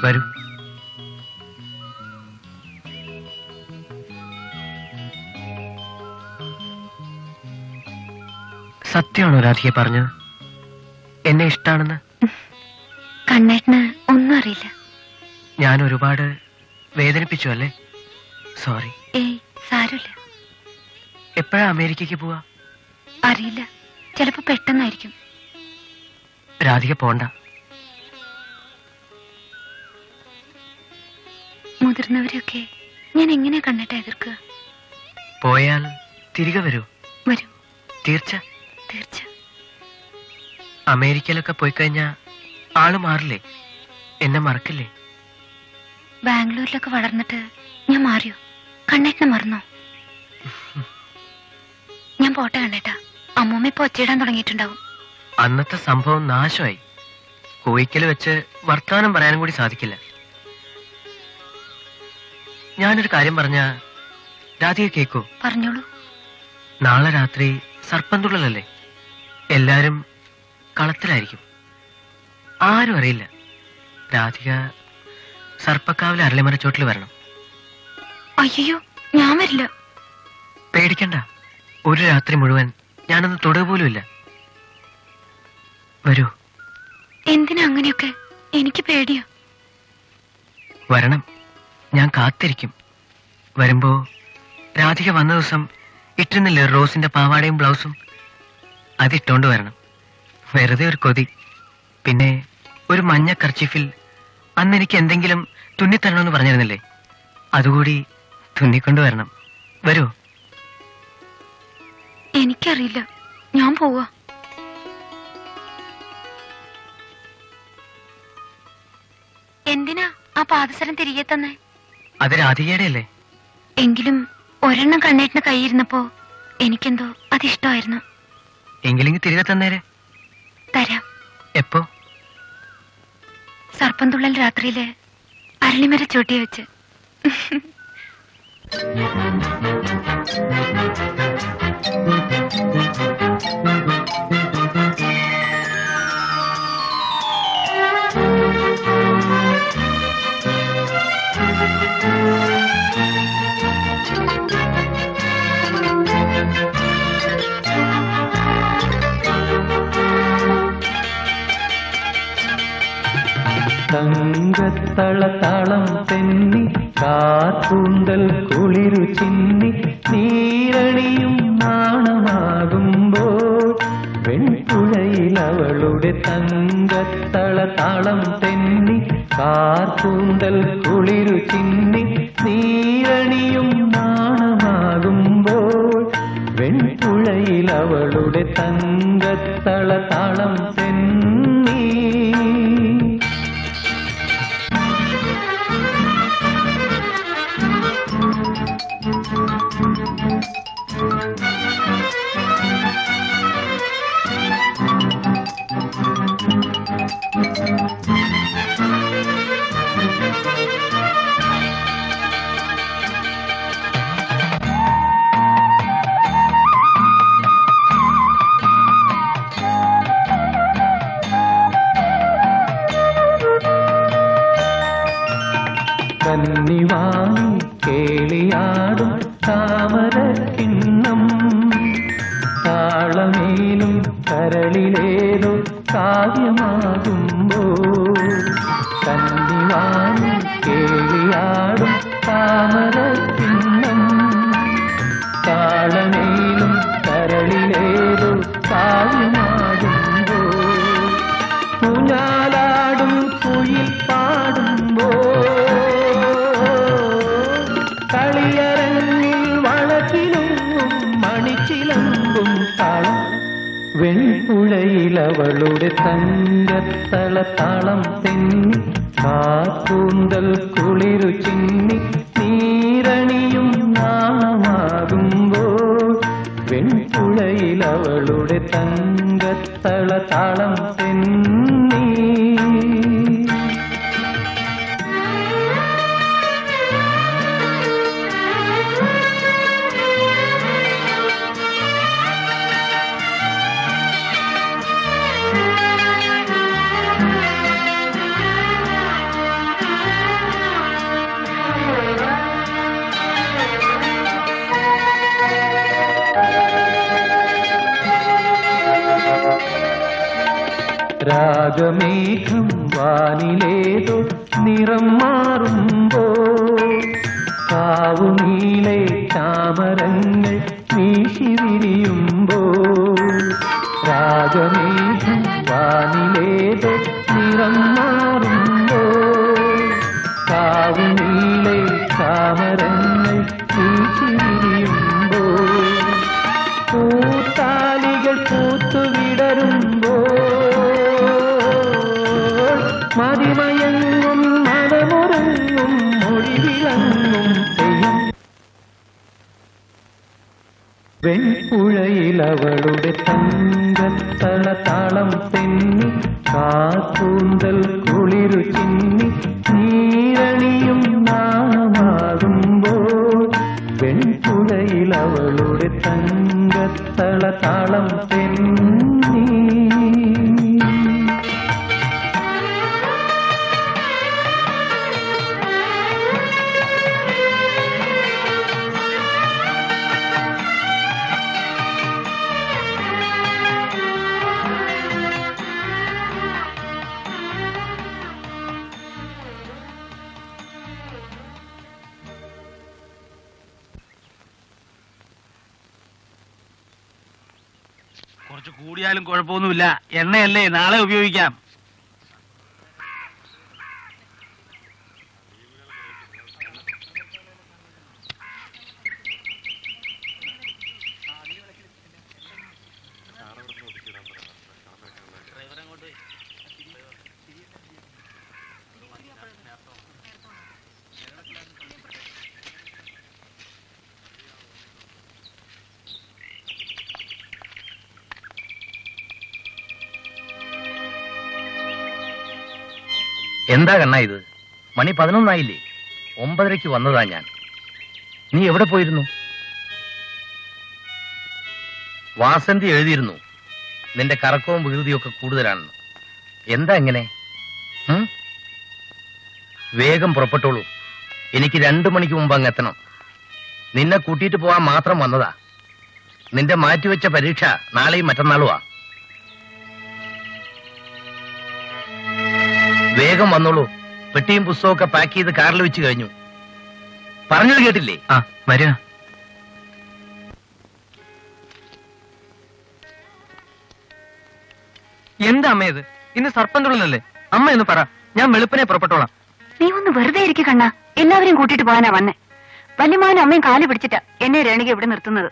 വരൂ. സത്യമാണോ രാധിക പറഞ്ഞത് എന്നെ ഇഷ്ടാണെന്ന്? കണ്ണേട്ടന് ഒന്നും അറിയില്ല. ഞാൻ ഒരുപാട് വേദനിപ്പിച്ചു അല്ലേ? സോറി. ഏയ് സാരമില്ല. എപ്പോഴാ അമേരിക്കക്ക് പോവാ? അറിയില്ല, ചിലപ്പോ പെട്ടെന്നായിരിക്കും. രാധിക പോണ്ട. മുതിർന്നവരെയൊക്കെ ഞാൻ എങ്ങനെ കണ്ണേട്ട എതിർക്കുക? പോയാൽ തിരികെ വരൂ. വരും. തീർച്ച. തീർച്ച. അമേരിക്കയിലൊക്കെ പോയി കഴിഞ്ഞാ ആള് മാറില്ലേ? എന്നെ മറക്കില്ലേ? ബാംഗ്ലൂരിലൊക്കെ വളർന്നിട്ട് ഞാൻ മാറിയോ? കണ്ണേട്ടനെ മറന്നോ? ഞാൻ പോട്ടെ കണ്ണേട്ടാ. അമ്മൂമ്മ ഇപ്പൊ ഒച്ചയിടാൻ തുടങ്ങിയിട്ടുണ്ടാവും. അന്നത്തെ സംഭവം നാശമായി. കോയിക്കൽ വെച്ച് വർത്തമാനം പറയാനും കൂടി സാധിക്കില്ല. ഞാനൊരു കാര്യം പറഞ്ഞ രാധിക കേക്കോ? പറഞ്ഞോളൂ. നാളെ രാത്രി സർപ്പന്തുള്ളലല്ലേ? എല്ലാരും കളത്തിലായിരിക്കും. ആരും അറിയില്ല. രാധിക സർപ്പക്കാവിലെ അരളിമരച്ചോട്ടിൽ വരണം. അയ്യോ, ഞാൻ വരില്ല. പേടിക്കണ്ട. ഒരു രാത്രി മുഴുവൻ ഞാനൊന്ന് തൊടുക പോലുമില്ല. വരൂ. എന്തിനാ അങ്ങനെയൊക്കെ? എനിക്ക് പേടിയോ? വരണം. ഞാൻ കാത്തിരിക്കും. വരുമ്പോ രാധിക വന്ന ദിവസം ഇട്ടിരുന്നില്ലേ റോസിന്റെ പാവാടയും ബ്ലൗസും? അതിട്ടോണ്ട് വരണം. വെറുതെ ഒരു കൊതി. പിന്നെ ഒരു മഞ്ഞ കർച്ചീഫിൽ അന്ന് എനിക്ക് എന്തെങ്കിലും തുന്നിത്തരണമെന്ന് പറഞ്ഞിരുന്നില്ലേ? അതുകൂടി തുന്നിക്കൊണ്ട് വരണം. വരൂ. എനിക്കറിയില്ല, ഞാൻ പോവാ. എന്തിനാ ആ പാദസരം തിരികെ തന്നെ? അത് രാധികയുടെ അല്ലേ? എങ്കിലും ഒരെണ്ണം കണ്ണേട്ടിന് കൈയിരുന്നപ്പോ എനിക്കെന്തോ അതിഷ്ടമായിരുന്നു. എങ്കിലും തിരികെ തന്നേരെ. തരാം. എപ്പോ? സർപ്പംതുള്ളൽ രാത്രിയില് അരളിമര ചോട്ടിയെ വെച്ച്. തങ്കത്തളതാളം തെന്നി കാർക്കൂന്തൽ കുളിരു ചിന്നി നീരണിയും നാണമാകുമ്പോൾ വെൺപുഴയിൽ അവളുടെ തങ്കത്തളതാളം തെന്നി കാർക്കൂന്തൽ കുളിരു ചിന്നി നീരണിയും നാണമാകുമ്പോൾ വെൺപുഴയിൽ അവളുടെ തങ്കത്തളതാളം തെന്നി. കന്നിവാണി കേളിയാടും താമരക്കിണ്ണം താളമേലും കരളിലേതോ കാവ്യമാകുമ്പോൾ കന്നിവാണി കേളിയാടും താമരക്കിണ്ണം താളമേലും കരളിലേതോ കാവ്യമാകുമ്പോൾ ഊഞ്ഞാലാടും കുയിൽ പാടുമ്പോൾ കളിയരങ്ങിൽ വളക്കിലുങ്ങും മണിച്ചിലമ്പും താളം വെൺപുഴയിലവളുടെ തങ്കത്തളതാളം തെന്നി കാർക്കൂന്തൽ കുളിരു ചിന്നി നീരണിയും നാണമാകുമ്പോൾ വെൺപുഴയിലവളുടെ തങ്കത്തളതാളം തെന്നി. രാഗമേഘം വാനിലേതോ നിറം മാറുമ്പോൾ കാവുനീളെ ചാമരങ്ങൾ വീശി വിരിയുമ്പോൾ രാഗമേഘം വാനിലേതോ നിറം മാറുമ്പോൾ കാവുനീളെ ചാമരങ്ങൾ വീശി വിരിയുമ്പോൾ പൂത്താലികൾ പൂത്തുവിടരുമ്പോൾ മതിമയങ്ങും മനമുറങ്ങും മൊഴിവിളങ്ങും തെയ്യം വെൺപുഴയിലവളുടെ തങ്കത്തളതാളം തെന്നി കാർക്കൂന്തൽ കുളിരു ചിന്നി നീരണിയും നാണമാകുമ്പോൾ വെൺപുഴയിലവളുടെ തങ്കത്തളതാളം തെന്നി. കുറച്ച് കൂടിയാലും കുഴപ്പമൊന്നുമില്ല, എണ്ണയല്ലേ, നാളെ ഉപയോഗിക്കാം. എന്താ കണ്ണാ ഇത്? മണി 11 9:30 വന്നതാ ഞാൻ. നീ എവിടെ പോയിരുന്നു? വാസന്തി എഴുതിയിരുന്നു നിന്റെ കറക്കവും വികൃതിയൊക്കെ കൂടുതലാണെന്ന്. എന്താ എങ്ങനെ? വേഗം പുറപ്പെട്ടോളൂ, എനിക്ക് 2 മണിക്ക് മുമ്പ് അങ്ങ് എത്തണം. നിന്നെ കൂട്ടിയിട്ട് പോവാൻ മാത്രം വന്നതാ. നിന്റെ മാറ്റിവെച്ച പരീക്ഷ നാളെയും മറ്റന്നാളുവാ. വേഗം വന്നോളൂ. പെട്ടിയും പുസ്തകമൊക്കെ പാക്ക് ചെയ്ത് കാറിൽ വെച്ച് കഴിഞ്ഞു. പറഞ്ഞത് കേട്ടില്ലേ? ആ വരിക. എന്താ അമ്മ ഇത്? ഇന്ന് സർപ്പന്തുള്ളല്ലേ? അമ്മ എന്ന് പറ, ഞാൻ വെളുപ്പിനെ പുറപ്പെട്ടോളാം. നീ ഒന്ന് വെറുതെ ഇരിക്ക കണ്ണാ. എല്ലാവരെയും കൂട്ടിട്ട് പോകാനാ വന്നേ. വല്യമാവനും അമ്മയും കാല് പിടിച്ചിട്ടാ എന്നെ രേണുക ഇവിടെ നിർത്തുന്നത്.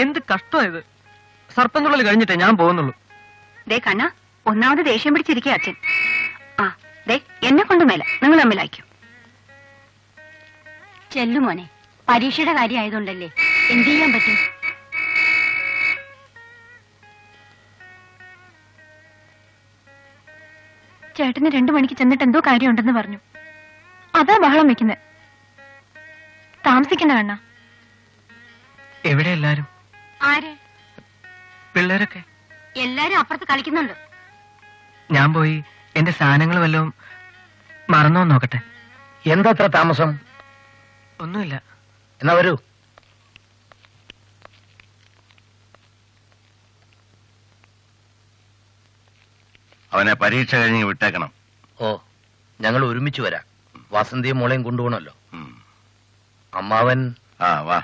എന്ത് കഷ്ടമാ ഇത്. സർപ്പന്തുള്ളൽ കഴിഞ്ഞിട്ടേ ഞാൻ പോകുന്നുള്ളൂ. ദേ കണ്ണാ, ഒന്നാമത് ദേഷ്യം പിടിച്ചിരിക്കുക അച്ഛൻ. ആ ദേ, എന്നെ കൊണ്ട് മേല, നിങ്ങൾ തമ്മിലായിരിക്കും. ചെല്ലുമോനെ, പരീക്ഷയുടെ കാര്യം ആയതുകൊണ്ടല്ലേ, എന്ത് ചെയ്യാൻ പറ്റും? ചേട്ടന് 2 മണിക്ക് ചെന്നിട്ട് എന്തോ കാര്യമുണ്ടെന്ന് പറഞ്ഞു. അതാ ബഹളം വെക്കുന്നത്. താമസിക്കണ്ട കണ്ണ. എവിടെ എല്ലാരും? ആര്? പിള്ളേരൊക്കെ എല്ലാരും അപ്പുറത്ത് കളിക്കുന്നുണ്ട്. ഞാൻ പോയി എന്റെ സാധനങ്ങൾ വല്ലതും മറന്നോ നോക്കട്ടെ. എന്താ അത്ര താമസം? ഒന്നുമില്ല. എന്നാ വരൂ. അവനെ പരീക്ഷ കഴിഞ്ഞ് വിട്ടേക്കണം. ഓ, ഞങ്ങൾ ഒരുമിച്ച് വരാം. വസന്തിയും മോളെയും കൊണ്ടുപോകണമല്ലോ. ഉം. അമ്മാവൻ ആ വാ.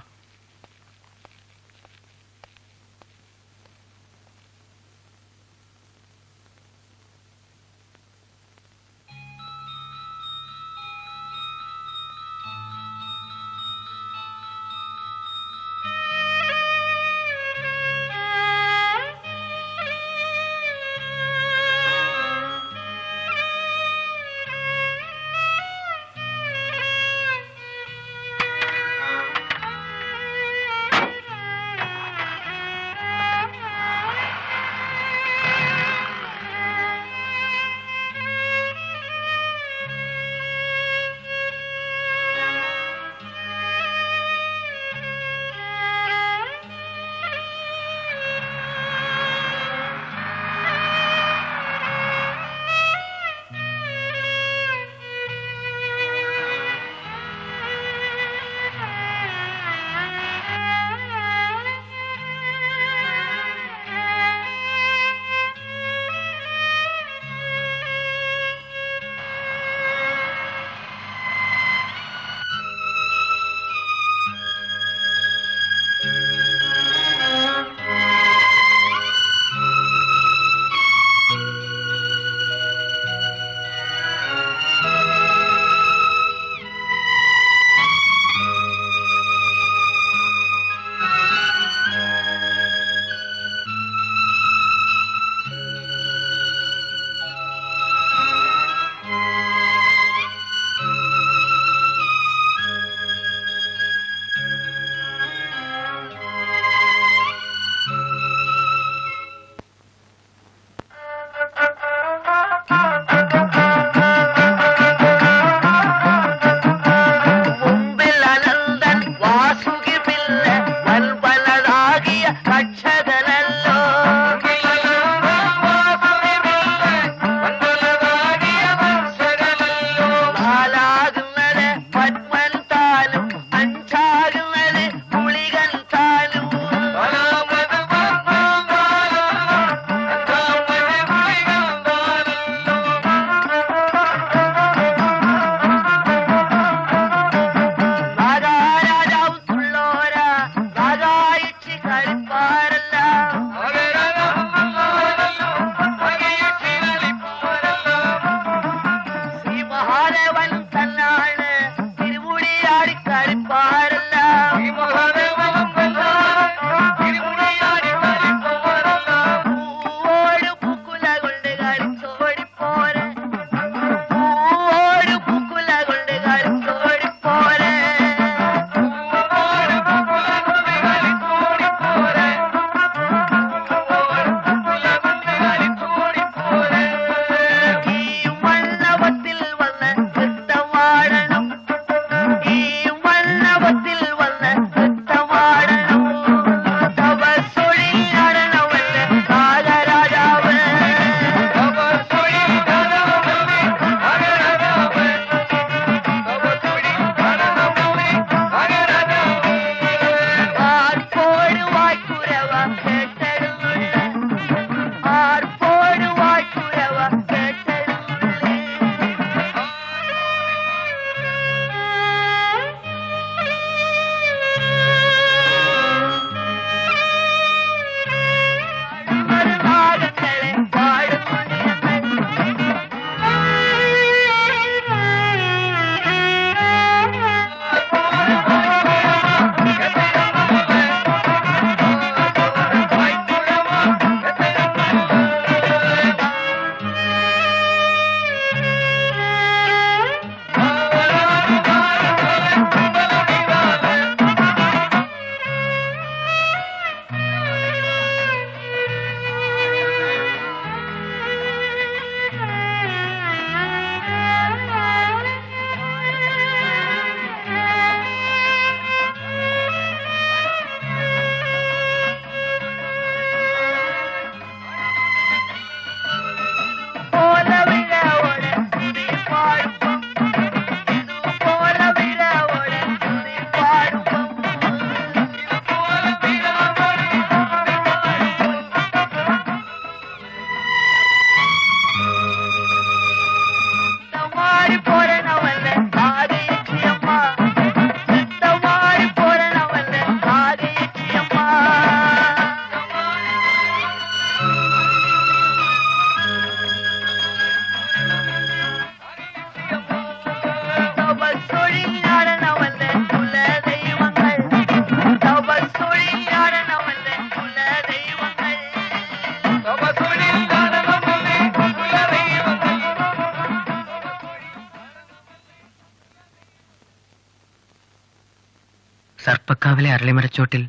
സർപ്പക്കാവിലെ അരളിമരച്ചോട്ടിൽ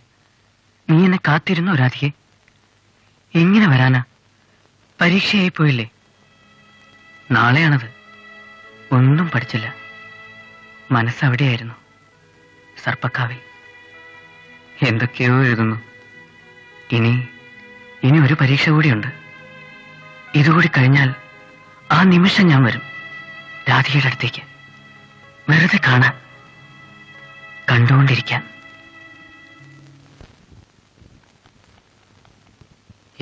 നീ എന്നെ കാത്തിരുന്നോ രാധികെ? എങ്ങനെ വരാനാ? പരീക്ഷയായി പോയില്ലേ? നാളെയാണത്. ഒന്നും പഠിച്ചില്ല. മനസ്സവിടെയായിരുന്നു, സർപ്പക്കാവിൽ. എന്തൊക്കെയോ എഴുതുന്നു. ഇനി ഒരു പരീക്ഷ കൂടിയുണ്ട്. ഇതുകൂടി കഴിഞ്ഞാൽ ആ നിമിഷം ഞാൻ വരും രാധികയുടെ അടുത്തേക്ക്. വെറുതെ കാണാൻ, കണ്ടുകൊണ്ടിരിക്കാൻ.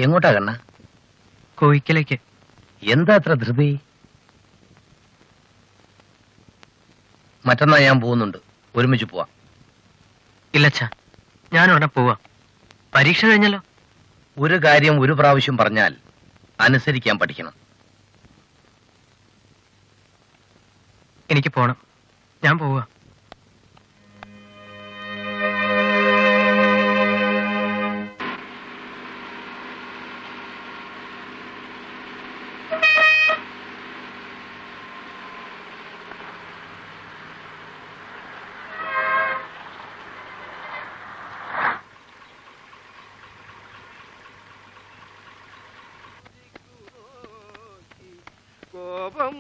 എങ്ങോട്ടാ കണ്ണ? കോയിക്കലേക്ക്. എന്താ അത്ര ധൃതി? മറ്റന്നാ ഞാൻ പോകുന്നുണ്ട്, ഒരുമിച്ച് പോവാം. ഇല്ലച്ചാ, ഞാൻ ഉടനെ പോവാ. പരീക്ഷ കഴിഞ്ഞല്ലോ. ഒരു കാര്യം ഒരു പ്രാവശ്യം പറഞ്ഞാൽ അനുസരിക്കാൻ പഠിക്കണം. എനിക്ക് പോണം. ഞാൻ പോവാ. കോപം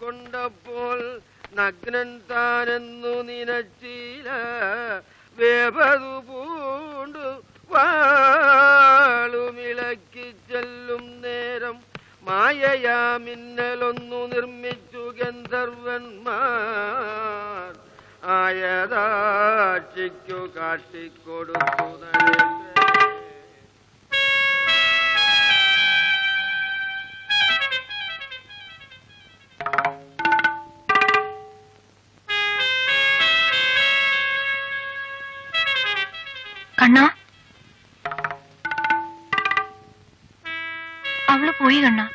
കൊണ്ടപ്പോൾ നഗ്നൻ താനെന്നു നിനച്ചില വേപതു പൂണ്ടു വാളുമിളക്കി ചെല്ലും നേരം മായയാ മിന്നലൊന്നു നിർമ്മിച്ചു ഗന്ധർവന്മാർ ആയതാക്ഷിക്കു കാട്ടിക്കൊടുത്തു നരേന്ദ്രൻ. കണ്ണാ, അവള് പോയി കണ്ണാ.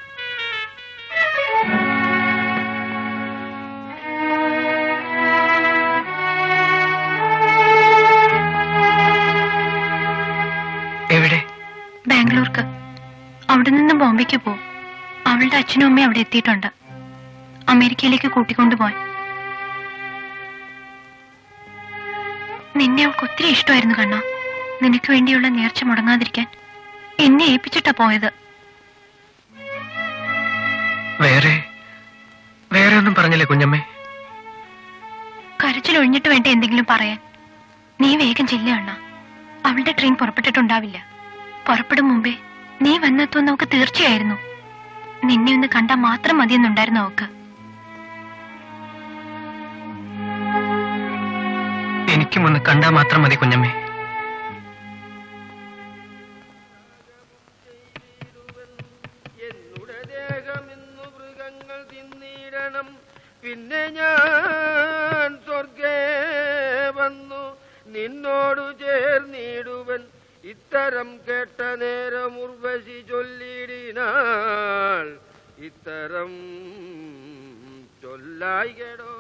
എവിടെ? ബാംഗ്ലൂർക്ക്. അവിടെ നിന്ന് ബോംബെക്ക് പോവും. അവളുടെ അച്ഛനും അമ്മയും അവിടെ എത്തിയിട്ടുണ്ട്. അമേരിക്കയിലേക്ക് കൂട്ടിക്കൊണ്ടുപോവാൻ. നിന്നെ അവൾക്ക് ഒത്തിരി ഇഷ്ടമായിരുന്നു കണ്ണാ. നിനക്ക് വേണ്ടിയുള്ള നേർച്ച മുടങ്ങാതിരിക്കാൻ എന്നെ ഏൽപ്പിച്ചിട്ടാ പോയത്. വേറെ ഒന്നും പറഞ്ഞില്ലേ കുഞ്ഞമ്മേ? കരച്ചിലൊഴിഞ്ഞിട്ട് വേണ്ട എന്തെങ്കിലും പറയാൻ. നീ വേഗം ചെല്ല് കണ്ണാ. അവളുടെ ട്രെയിൻ പുറപ്പെട്ടിട്ടുണ്ടാവില്ല. പുറപ്പെടും മുമ്പേ നീ വന്നെത്തുമെന്ന് നമുക്ക് തീർച്ചയായിരുന്നു. നിന്നെ ഒന്ന് കണ്ടാൽ മാത്രം മതിയെന്നുണ്ടായിരുന്നു അവക്ക്. എനിക്കും ഒന്ന് കണ്ടാ മാത്രം മതി കുഞ്ഞമ്മേ. എന്നുടെ ദേഹമിന്നു മൃഗങ്ങൾ തിന്നിടണം, പിന്നെ ഞാൻ സ്വർഗേ വന്നു നിന്നോടു ചേർന്നിടുവൻ. ഇത്തരം കേട്ട നേരം ഉർവശി ചൊല്ലിടിനാൾ, ഇത്തരം ചൊല്ലായികടോ.